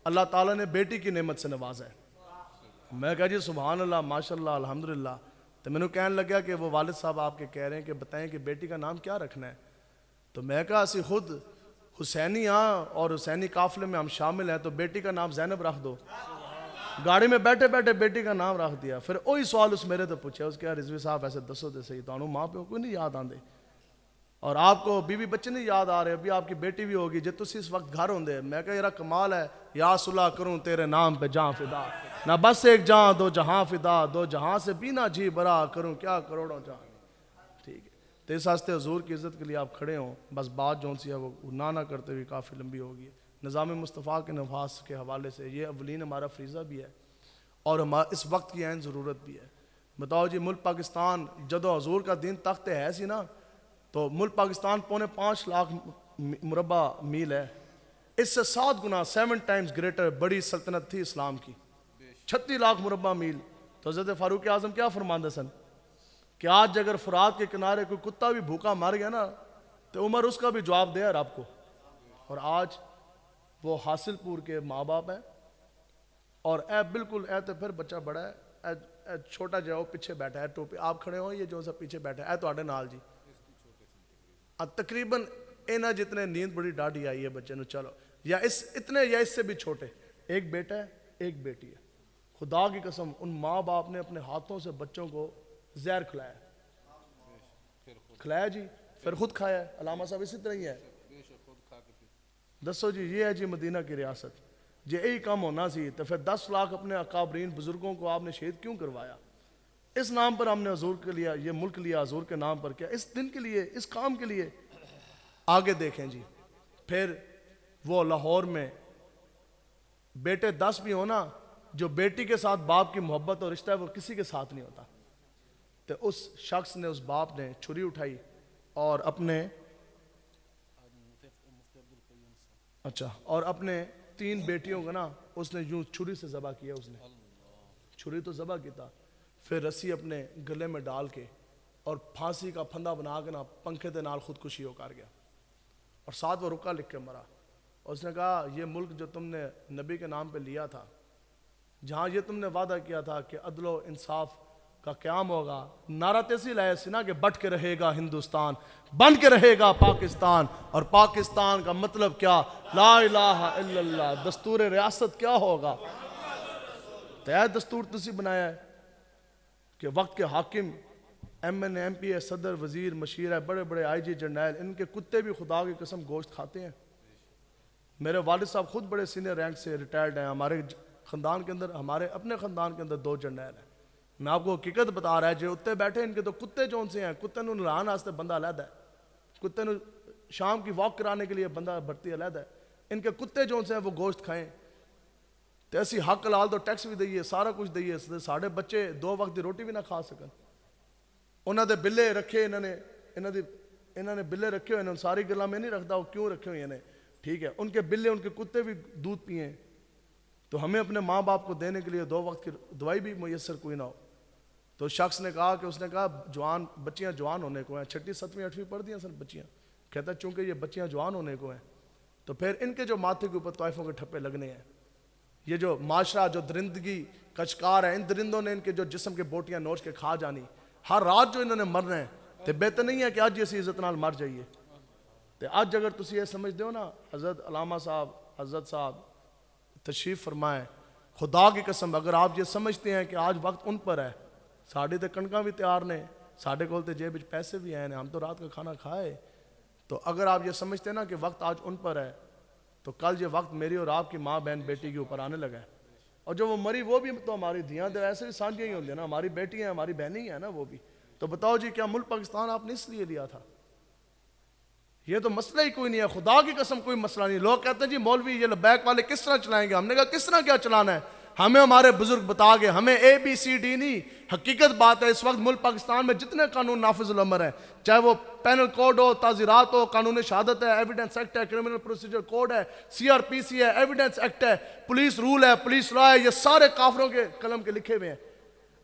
اللہ تعالیٰ نے بیٹی کی نعمت سے نوازا ہے. میں کہا جی سبحان اللہ ماشاءاللہ الحمدللہ. تو میں نے کہنے لگا کہ وہ والد صاحب آپ کے کہہ رہے ہیں کہ بتائیں کہ بیٹی کا نام کیا رکھنا ہے. تو میں کہا اسی خود حسینی ہاں اور حسینی قافلے میں ہم شامل ہیں, تو بیٹی کا نام زینب رکھ دو. گاڑی میں بیٹھے بیٹھے بیٹی کا نام رکھ دیا. پھر وہی سوال اس میرے تو پوچھا, اس کہا رضوی صاحب ایسے دسو تے صحیح, تو ماں پیو کوئی نہیں یاد آندے اور آپ کو بیوی بچے نہیں یاد آ رہے, ابھی آپ کی بیٹی بھی ہوگی جے تسی اس وقت گھر ہوندے. میں کہا یار کمال ہے, یا صلح کروں تیرے نام پہ جاں فدا, نہ بس ایک جاں 2 جہاں فدا, 2 جہاں سے بھی نہ جی برا کروں کیا کروڑوں جہاں. ٹھیک ہے, تو اس واسطے حضور کی عزت کے لیے آپ کھڑے ہوں. بس بات جون سی ہے وہ نہ کرتے ہوئے کافی لمبی ہوگی. نظام مصطفیٰ کے نفاذ کے حوالے سے یہ اولین ہمارا فریضہ بھی ہے اور اس وقت کی عین ضرورت بھی ہے. بتاؤ جی ملک پاکستان جدو حضور کا دین تخت ہے سی نا, تو ملک پاکستان 5.25 لاکھ مربع میل ہے. اس سے 7 گنا 7 ٹائمز گریٹر بڑی سلطنت تھی اسلام کی, 36 لاکھ مربع میل. تو حضرت فاروق اعظم کیا فرماندے سن کہ آج اگر فرات کے کنارے کوئی کتا بھی بھوکا مر گیا نا, تو عمر اس کا بھی جواب دے رب کو. اور آج وہ حاصل پور کے ماں باپ ہیں, اور اے بالکل اے تو پھر بچہ بڑا ہے, اے چھوٹا جا وہ پیچھے بیٹھا ہے, ٹوپی آپ کھڑے ہو, یہ جو سا پیچھے بیٹھا ہے, اے تو آڈے نال جی تقریباً اینا جتنے نیند بڑی ڈاڑھی آئی ہے بچے نو. چلو یا اتنے یا اس سے بھی چھوٹے, ایک بیٹا ہے ایک بیٹی ہے. خدا کی قسم ان ماں باپ نے اپنے ہاتھوں سے بچوں کو زہر کھلایا جی, پھر خود کھایا ہے. علامہ صاحب اسی طرح ہی ہے. دسو جی یہ ہے جی مدینہ کی ریاست. جی یہی کام ہونا سی تو پھر 10 لاکھ اپنے اکابرین بزرگوں کو آپ نے شہید کیوں کروایا؟ اس نام پر ہم نے حضور کے لیا, یہ ملک لیا حضور کے نام پر, کیا اس دن کے لیے, اس کام کے لیے. آگے دیکھیں جی, پھر وہ لاہور میں بیٹے 10 بھی ہونا, جو بیٹی کے ساتھ باپ کی محبت اور رشتہ ہے وہ کسی کے ساتھ نہیں ہوتا. تو اس شخص نے, اس باپ نے چھری اٹھائی اور اپنے 3 بیٹیوں کو نا اس نے یوں چھری سے ذبح کیا. اس نے چھری تو ذبح کیتا, پھر رسی اپنے گلے میں ڈال کے اور پھانسی کا پھندا بنا کے نا پنکھے دے نال خودکشی ہو کر گیا, اور ساتھ وہ رکا لکھ کے مرا. اس نے کہا یہ ملک جو تم نے نبی کے نام پہ لیا تھا, جہاں یہ تم نے وعدہ کیا تھا کہ عدل و انصاف کا قیام ہوگا, نعرہ تیسی لائے سی نا کہ بٹ کے رہے گا ہندوستان, بن کے رہے گا پاکستان, اور پاکستان کا مطلب کیا, لا الہ الا اللہ, دستور ریاست کیا ہوگا. تو یہ دستور تسی بنایا ہے کہ وقت کے حاکم M N A M P A صدر وزیر مشیر ہے, بڑے بڑے آئی جی جرنیل, ان کے کتے بھی خدا کی قسم گوشت کھاتے ہیں. میرے والد صاحب خود بڑے سینئر رینک سے ریٹائرڈ ہیں. ہمارے خاندان کے اندر, ہمارے اپنے خاندان کے اندر 2 جرنیل ہیں. میں آپ کو حقیقت بتا رہا ہے, جو اتنے بیٹھے ان کے تو کتے جون سے ہیں, کتے نو نہلانے واسطے بندہ علیحدہ ہے, کتے نو شام کی واک کرانے کے لیے بندہ بھرتی علیحدہ ہے. ان کے کتے جون سے ہیں وہ گوشت کھائیں. تو اسی حق حلال تو ٹیکس بھی دئیے, سارا کچھ دئیے, ساڑھے بچے 2 وقت دی روٹی بھی نہ کھا سکن. انہوں نے بلے رکھے, انہوں نے بلے رکھے ہوئے, ساری گلا میں نہیں رکھتا وہ کیوں رکھے ہوئے ہیں. ٹھیک ہے, ان کے بلے ان کے کتے بھی دودھ پئیں, تو ہمیں اپنے ماں باپ کو دینے کے لیے 2 وقت کی دوائی بھی میسر کوئی نہ ہو. تو شخص نے کہا کہ اس نے کہا بچیاں جوان ہونے کو ہیں, 6ٹھی 7ویں 8ویں پڑھ دی ہیں سر بچیاں. کہتا ہے چونکہ یہ بچیاں جوان ہونے کو ہیں تو پھر ان کے جو ماتھے کے اوپر طائفوں کے ٹھپے لگنے ہیں. یہ جو معاشرہ جو درندگی کا شکار ہے, ان درندوں نے ان کے جو جسم کے بوٹیاں نوچ کے کھا جانی, ہر رات جو انہوں نے مرنا ہے, تو بہتر نہیں ہے کہ آج اسی عزت نال مر جائیے. تو آج اگر تسی یہ سمجھ دو نا, حضرت علامہ صاحب حضرت صاحب تشریف فرمائیں, خدا کی قسم اگر آپ یہ سمجھتے ہیں کہ آج وقت ان پر ہے, ساڑھے تے کنکاں بھی تیار نے, ساڑھے کول تے جیب وچ پیسے بھی ہیں, ہم تو رات کا کھانا کھائے. تو اگر آپ یہ سمجھتے ہیں نا کہ وقت آج ان پر ہے, تو کل یہ وقت میری اور آپ کی ماں بہن بیٹی کے اوپر آنے لگا ہے. اور جو وہ مری وہ بھی تو ہماری دھیاں تو ایسے بھی سانجیاں ہی ہوندی ہیں نا, ہماری بیٹی ہیں, ہماری بہنیں ہی ہیں نا وہ بھی. تو بتاؤ جی کیا ملک پاکستان آپ نے اس لیے لیا تھا؟ یہ تو مسئلہ ہی کوئی نہیں ہے, خدا کی قسم کوئی مسئلہ نہیں. لوگ کہتے ہیں جی مولوی یہ لبیک والے کس طرح چلائیں گے؟ ہم نے کہا کس طرح کیا چلانا ہے, ہمیں ہمارے بزرگ بتا گئے, ہمیں ABCD نہیں. حقیقت بات ہے اس وقت ملک پاکستان میں جتنے قانون نافذ الامر ہیں, چاہے وہ پینل کوڈ ہو, تعزیرات ہو, قانون شہادت ہے, ایویڈنس ایکٹ ہے, کرمنل پروسیجر کوڈ ہے, CRPC ہے, ایویڈنس ایکٹ ہے, پولیس رول ہے, پولیس لا ہے, یہ سارے کافروں کے قلم کے لکھے ہوئے ہیں.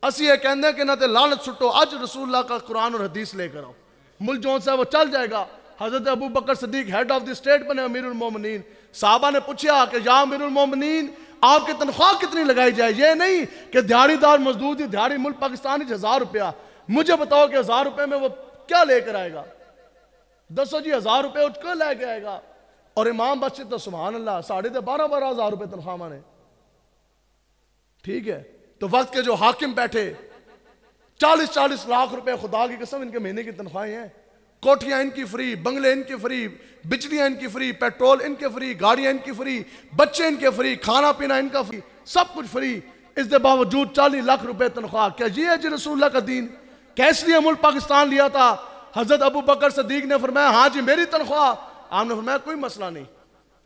اسی یہ کہندے ہیں کہ نہ تے لعنت سٹو, اج رسول اللہ کا قرآن اور حدیث لے کر آؤ, ملک جون سے وہ چل جائے گا. حضرت ابو بکر صدیق ہیڈ آف دی اسٹیٹ بنے امیر المومنین. صحابہ نے پوچھا کہ یا امیر المومنین آپ کی تنخواہ کتنی لگائی جائے؟ یہ نہیں کہ دیہڑی دار مزدور دی دیہڑی ملک پاکستان 1000 روپیہ, مجھے بتاؤ کہ 1000 روپے میں وہ کیا لے کر آئے گا؟ دسو جی 1000 روپے اٹھ کر لے کے آئے گا؟ اور امام مسجد تو سبحان اللہ 12,500 روپے تنخواہ مانے. ٹھیک ہے, تو وقت کے جو حاکم بیٹھے 40 لاکھ روپے, خدا کی قسم ان کے مہینے کی تنخواہیں ہیں. کوٹھیاں ان کی فری, بنگلے ان کی فری, بجلیاں ان کی فری, پیٹرول ان کے فری, گاڑیاں ان کی فری, بچے ان کے فری, کھانا پینا ان کا فری, سب کچھ فری. اس دے باوجود 40 لاکھ روپے تنخواہ. کیا یہ ہے جی رسول اللہ کا دین؟ کیس لیے ملک پاکستان لیا تھا؟ حضرت ابو بکر صدیق نے فرمایا ہاں جی میری تنخواہ. آپ نے فرمایا کوئی مسئلہ نہیں.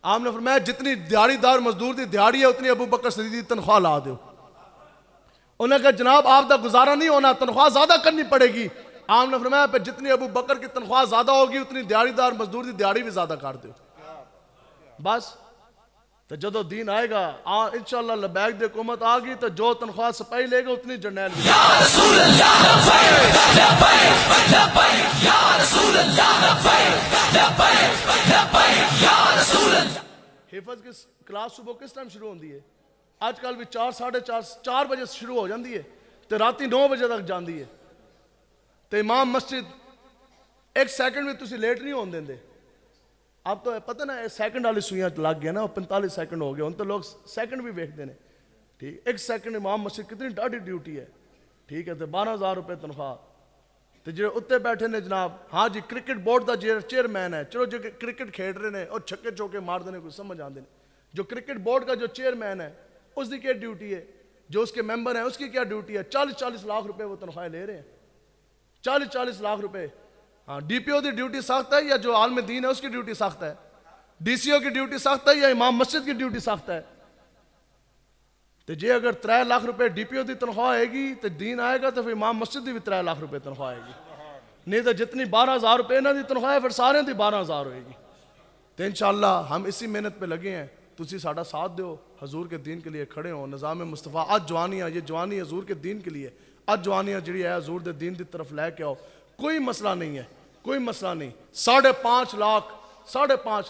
آپ نے فرمایا جتنی دیہڑی دار مزدور دی دیہڑی ہے اتنی ابو بکر صدیق دی تنخواہ لا دو. انہوں نے کہا جناب آپ دا گزارا نہیں ہونا, تنخواہ زیادہ کرنی پڑے گی. آپ نے فرمایا پہ جتنی ابو بکر کی تنخواہ زیادہ ہوگی اتنی دیہڑی دار مزدور دی دیہڑی بھی زیادہ کر دو. بس تو جدو دین آئے گا انشاءاللہ لبیک دی حکومت آگی تو جو تنخواہ سپاہی لے گا اتنی جرنیل بھی. یا رسول اللہ لبیک لبیک لبیک یا رسول اللہ لبیک لبیک لبیک یا رسول اللہ. حفظ کی کلاس صبح کس ٹائم شروع ہوندی ہے؟ آج کل بھی 4 بجے شروع ہو جاندی ہے تو راتی 9 بجے تک جاندی ہے. تو امام مسجد ایک سیکنڈ میں تسی لیٹ نہیں ہون دیندے. اب تو پتہ نا سیکنڈ والی سوئیاں لگ گیا نا, 45 سیکنڈ ہو گئے, ان تو لوگ سیکنڈ بھی ویکھ دینے. ٹھیک, ایک سیکنڈ امام مسجد کتنی ڈاڈی ڈیوٹی ہے. ٹھیک ہے, تو 12,000 روپے تنخواہ. تو جو اتنے بیٹھے نے جناب, ہاں جی کرکٹ بورڈ دا چیئرمین ہے, چلو جو کرکٹ کھیڈ رہے ہیں اور چھکے چوکے مار دینے کوئی سمجھ آندے نہیں. جو کرکٹ بورڈ کا جو چیئرمین ہے اس کی کیا ڈیوٹی ہے, جو اس کے ممبر ہیں اس کی کیا ڈیوٹی ہے؟ 40 لاکھ روپے وہ تنخواہ لے رہے ہیں. 40 لاکھ روپے. ہاں DPO کی ڈیوٹی سخت ہے یا جو عالم دین ہے اس کی ڈیوٹی سخت ہے؟ DCO کی ڈیوٹی سخت ہے یا امام مسجد کی ڈیوٹی سخت ہے؟ تو جی اگر 3 لاکھ روپے DPO کی تنخواہ آئے گی تو دین آئے گا تو پھر امام مسجد کی بھی 3 لاکھ روپے تنخواہ آئے گی. نہیں تو جتنی 12,000 روپے انہوں کی تنخواہ ہے پھر سارے دی 12,000 ہوئے گی. تو انشاءاللہ ہم اسی محنت پہ لگے ہیں. تسی ساڑھا ساتھ دیو, حضور کے دین کے لیے کھڑے ہوں. نظام مصطفیٰ آج جوانیاں, یہ جوانی حضور کے دین کے لیے, آج جوانیاں جڑی ہے حضور دے دین دی طرف لے کے آؤ. کوئی مسئلہ نہیں ہے, کوئی مسئلہ نہیں. 5.5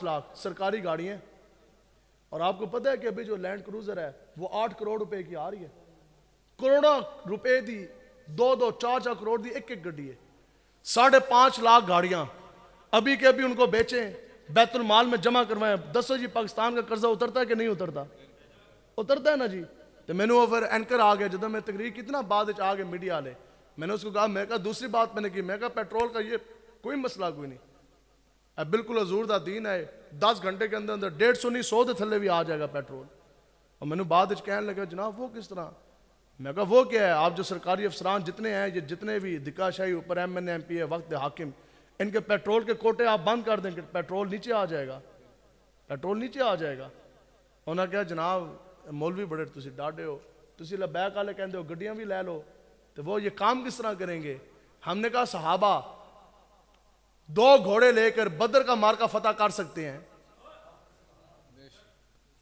لاکھ سرکاری گاڑیاں, اور آپ کو پتہ ہے کہ ابھی جو لینڈ کروزر ہے وہ 8 کروڑ روپے کی آ رہی ہے. کروڑوں روپے دی 2-4 کروڑ دی ایک گڈی ہے. 5.5 لاکھ گاڑیاں ابھی کے ابھی ان کو بیچیں, بیت المال میں جمع کروائیں. دسو جی پاکستان کا قرضہ اترتا ہے کہ نہیں اترتا؟ اترتا ہے نا جی. تو میں نے پھر اینکر آ گیا جدو میں تقریر کتنا بعد آ گئے میڈیا والے, میں نے اس کو کہا, میں کہا دوسری بات میں نے کی, میں کہا پیٹرول کا یہ کوئی مسئلہ کوئی نہیں, اب بالکل حضور دا دین ہے. 10 گھنٹے کے اندر 150 نہیں 100 دے تھلے بھی آ جائے گا پیٹرول. اور میں نے بعد کہنے لگا جناب وہ کس طرح؟ میں کہا وہ کیا ہے, آپ جو سرکاری افسران جتنے ہیں, یہ جتنے بھی دکا شاہی اوپر MN MP ہے, وقت حاکم, ان کے پیٹرول کے کوٹے آپ بند کر دیں کہ پیٹرول نیچے آ جائے گا, پیٹرول نیچے آ جائے گا. انہوں نے کہا جناب مولوی بڑے تسی ڈاڈے ہو, تسی لبیک والے کہندے ہو گڈیاں بھی لے لو, تو وہ یہ کام کس طرح کریں گے؟ ہم نے کہا صحابہ 2 گھوڑے لے کر بدر کا مارکا فتح کر سکتے ہیں.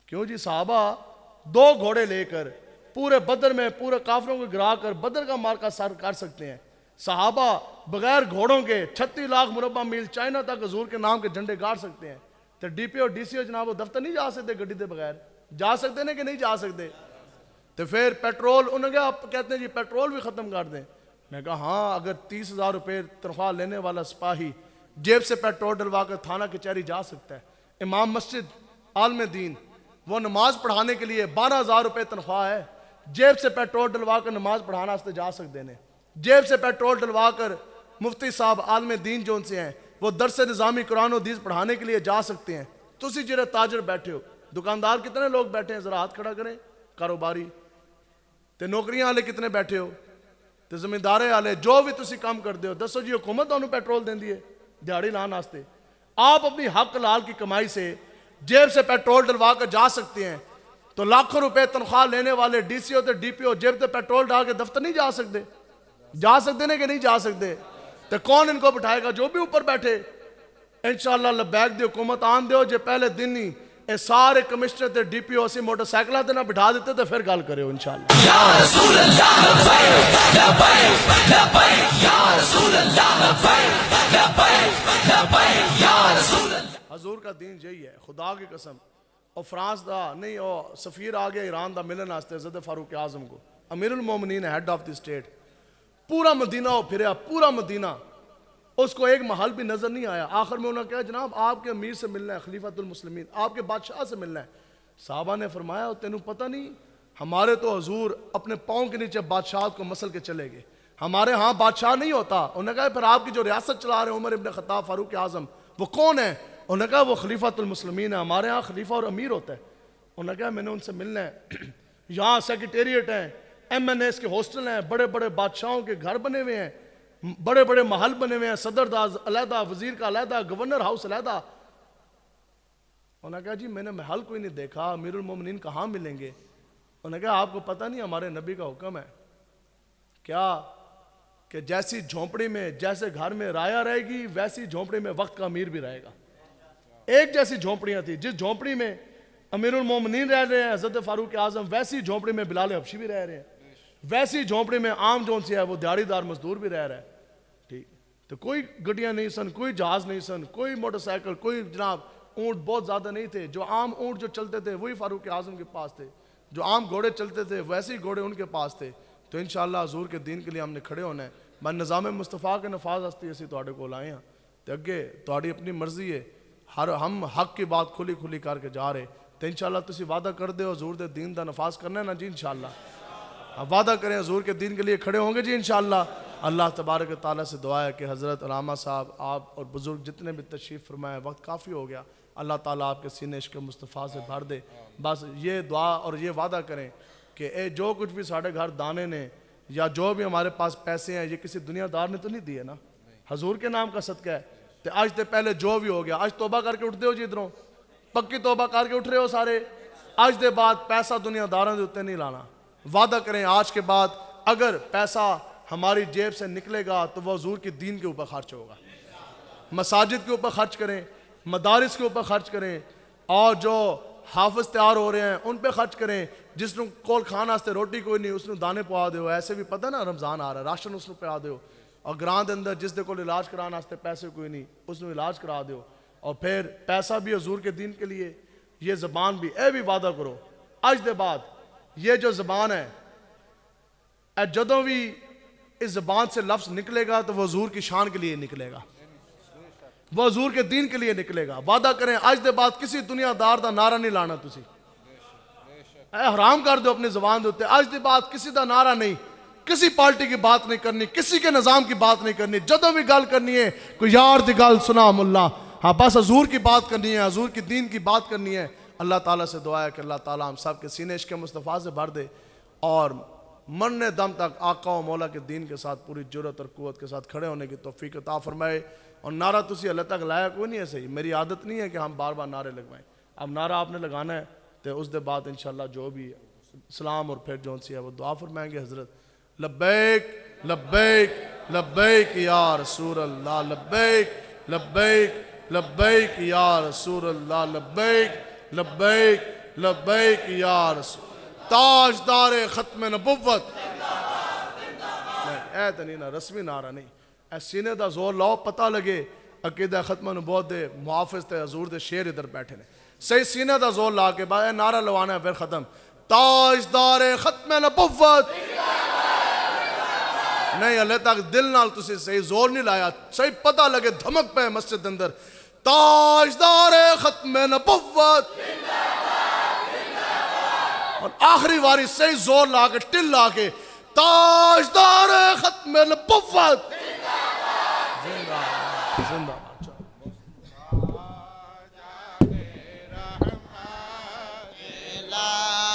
کیوں جی؟ صحابہ 2 گھوڑے لے کر پورے بدر میں پورے کافروں کو گرا کر بدر کا مارکا سر کر سکتے ہیں. صحابہ بغیر گھوڑوں کے 36 لاکھ مربع میل چائنا تک حضور کے نام کے جھنڈے گاڑ سکتے ہیں. تو DPO DCO جناب وہ دفتر نہیں جا سکتے گڈی دے بغیر؟ جا سکتے ہیں کہ نہیں جا سکتے؟ تو پھر پیٹرول, انہوں نے کہا آپ کہتے ہیں جی پیٹرول بھی ختم کر دیں. میں کہا ہاں, اگر 30,000 روپے تنخواہ لینے والا سپاہی جیب سے پیٹرول ڈلوا کر تھانہ کچہری جا سکتا ہے, امام مسجد عالم دین وہ نماز پڑھانے کے لیے 12,000 روپے تنخواہ ہے, جیب سے پیٹرول ڈلوا کر نماز پڑھانا سے جا سکتے ہیں. جیب سے پیٹرول ڈلوا کر مفتی صاحب عالم دین جو ان سے ہیں وہ درس نظامی قرآن و حدیث پڑھانے کے لیے جا سکتے ہیں. تسی جڑے تاجر بیٹھے ہو, دکاندار کتنے لوگ بیٹھے ہیں ذرا ہاتھ کھڑا کریں, کاروباری تے نوکریاں والے کتنے بیٹھے ہو, تے زمیندارے والے, جو بھی تسی کام کرتے ہو, دسو جی حکومت انہوں پیٹرول دیندی ہے دیہڑی لان واسطے. آپ اپنی حق لال کی کمائی سے جیب سے پیٹرول ڈلوا کر جا سکتے ہیں, تو لاکھوں روپے تنخواہ لینے والے ڈی سی او تے ڈی پی او جیب سے پیٹرول ڈال کے دفتر نہیں جا سکتے؟ جا سکتے ہیں کہ نہیں جا سکتے؟ تو کون ان کو بٹھائے گا؟ جو بھی اوپر بیٹھے. انشاءاللہ لبیک دی حکومت آن دیو, جے پہلے دن ہی اے سارے کمشنر تے ڈی پی او اسی موٹر سائیکلہ تے نہ بٹھا دیتے تو پھر گل کرے ہو انشاءاللہ. یا رسول اللہ لبیک لبیک لبیک یا رسول اللہ لبیک لبیک لبیک یا رسول اللہ. حضور کا دین یہی ہے, خدا کی قسم. اور فرانس دا نہیں, اور سفیر آ گیا ایران دا ملن واسطے حضرت فاروق اعظم کو, امیر المومنین ہیڈ آف دی اسٹیٹ. پورا مدینہ وہ پھریا, پورا مدینہ, اس کو ایک محل بھی نظر نہیں آیا. آخر میں انہوں نے کہا جناب آپ کے امیر سے ملنا ہے, خلیفۃ المسلمین, آپ کے بادشاہ سے ملنا ہے. صحابہ نے فرمایا تینوں پتہ نہیں, ہمارے تو حضور اپنے پاؤں کے نیچے بادشاہت کو مسل کے چلے گئے, ہمارے ہاں بادشاہ نہیں ہوتا. انہوں نے کہا پھر آپ کی جو ریاست چلا رہے ہیں عمر ابن خطاب فاروق اعظم, وہ کون ہے؟ انہوں نے کہا وہ خلیفۃ المسلمین ہے, ہمارے ہاں خلیفہ اور امیر ہوتا ہے. انہوں نے کہا میں نے ان سے ملنا ہے. یہاں سیکریٹریٹ ہیں, ایم این ایس کے ہاسٹل ہیں, بڑے بڑے بادشاہوں کے گھر بنے ہوئے ہیں, بڑے بڑے محل بنے ہوئے ہیں, صدر دا علیحدہ, وزیر کا علیحدہ, گورنر ہاؤس علیحدہ. انہوں نے کہا جی میں نے محل کوئی نہیں دیکھا, امیر المومنین کہاں ملیں گے؟ انہوں نے کہا آپ کو پتہ نہیں ہمارے نبی کا حکم ہے کیا کہ جیسی جھونپڑی میں, جیسے گھر میں رایا رہے گی ویسی جھونپڑی میں وقت کا امیر بھی رہے گا. ایک جیسی جھونپڑیاں تھی, جس جھونپڑی میں امیر المومنین رہ رہے ہیں حضرت فاروق اعظم, ویسی جھونپڑی میں بلال حبشی بھی رہ رہے ہیں, ویسی جھونپڑی میں عام جون سی ہے وہ دیہڑی دار مزدور بھی رہ رہا ہے. ٹھیک, تو کوئی گڈیاں نہیں سن, کوئی جہاز نہیں سن, کوئی موٹر سائیکل, کوئی جناب اونٹ بہت زیادہ نہیں تھے. جو عام اونٹ جو چلتے تھے وہی فاروق اعظم کے پاس تھے, جو عام گھوڑے چلتے تھے ویسے ہی گھوڑے ان کے پاس تھے. تو انشاءاللہ حضور کے دین کے لیے ہم نے کھڑے ہونا ہے. میں نظام مصطفیٰ کے نفاذ واسطے اسی تواڈے کول آئے ہیں, تے اگے تواڈی اپنی مرضی ہے, ہم حق کی بات کھلی کھلی کر کے جا رہے. تو انشاءاللہ تسی وعدہ کر دے حضور دے دین دا نفاذ کرنا ہے نا جی انشاءاللہ. وعدہ کریں حضور کے دین کے لیے کھڑے ہوں گے جی انشاءاللہ. اللہ تبارک و تعالیٰ سے دعا ہے کہ حضرت علامہ صاحب, آپ اور بزرگ جتنے بھی تشریف فرمائے, وقت کافی ہو گیا, اللہ تعالیٰ آپ کے سینے عشق مصطفیٰ سے بھر دے. بس یہ دعا اور یہ وعدہ کریں کہ اے جو کچھ بھی ساڑھے گھر دانے نے یا جو بھی ہمارے پاس پیسے ہیں یہ کسی دنیا دار نے تو نہیں دیے نا, حضور کے نام کا صدقہ ہے. تو آج تے پہلے جو بھی ہو گیا, آج توبہ کر کے اٹھ دے ہو جی ادھروں, پکی توبہ کر کے اٹھ رہے ہو سارے. آج دے بعد پیسہ دنیا داروں دے اتنے نہیں لانا. وعدہ کریں آج کے بعد اگر پیسہ ہماری جیب سے نکلے گا تو وہ حضور کی دین کے اوپر خرچ ہوگا. مساجد کے اوپر خرچ کریں, مدارس کے اوپر خرچ کریں, اور جو حافظ تیار ہو رہے ہیں ان پہ خرچ کریں. جس نے کول کھان واسطے روٹی کوئی نہیں اس نے دانے پوا دیو, ایسے بھی پتہ نا رمضان آ رہا ہے, راشن اس نے پیا دیو. اور گراں دے اندر جس دے کول علاج کرانے واسطے پیسے کوئی نہیں اس نے علاج کرا دیو. اور پھر پیسہ بھی حضور کے دین کے لیے, یہ زبان بھی, اے بھی وعدہ کرو آج دے بعد یہ جو زبان ہے اے جدوں بھی اس زبان سے لفظ نکلے گا تو وہ حضور کی شان کے لیے نکلے گا, وہ حضور کے دین کے لیے نکلے گا. وعدہ کریں آج دے بعد کسی دنیا دار دا نعرہ نہیں لانا تسی, اے حرام کر دو اپنی زبان دے. آج دے بعد کسی دا نعرہ نہیں, کسی پارٹی کی بات نہیں کرنی, کسی کے نظام کی بات نہیں کرنی. جدوں بھی گل کرنی ہے کوئی یار دی گل سنا ملا, ہاں بس حضور کی بات کرنی ہے, حضور کی دین کی بات کرنی ہے. اللہ تعالیٰ سے دعا ہے کہ اللہ تعالیٰ ہم سب کے سینے عشق مصطفیٰ سے بھر دے, اور مرنے دم تک آقا و مولا کے دین کے ساتھ پوری جرأت اور قوت کے ساتھ کھڑے ہونے کی توفیق عطا فرمائے. اور نعرہ تسی اللہ تک لایا کوئی نہیں ہے, صحیح میری عادت نہیں ہے کہ ہم بار بار نعرے لگوائیں. اب نعرہ آپ نے لگانا ہے تو اس دے بعد انشاءاللہ جو بھی سلام اور پھر جون سی ہے وہ دعا فرمائیں گے. حضرت لبیک لبیک لبیک یا رسول اللہ, لبیک لبیک لبیک یا رسول اللہ, لبیک لبیک لبیک یا رسول تاجدار ختم نبوت. اے تو نہیں نا رسمی نعرہ نہیں, اے سینے دا زور لاؤ, پتہ لگے عقیدہ ختم نبوت دے محافظ تے حضور دے شیر ادھر بیٹھے نے. صحیح سینے دا زور لا کے بعد اے نعرہ لوانا ہے پھر ختم, تاجدار ختم نبوت. نہیں اللہ تک دل نال تسی صحیح زور نہیں لایا, صحیح پتہ لگے دھمک پہ مسجد اندر, تاجدار ختم نبوت. اور آخری واری صحیح زور لا کے ٹل لا کے, تاجدار ختم نبوت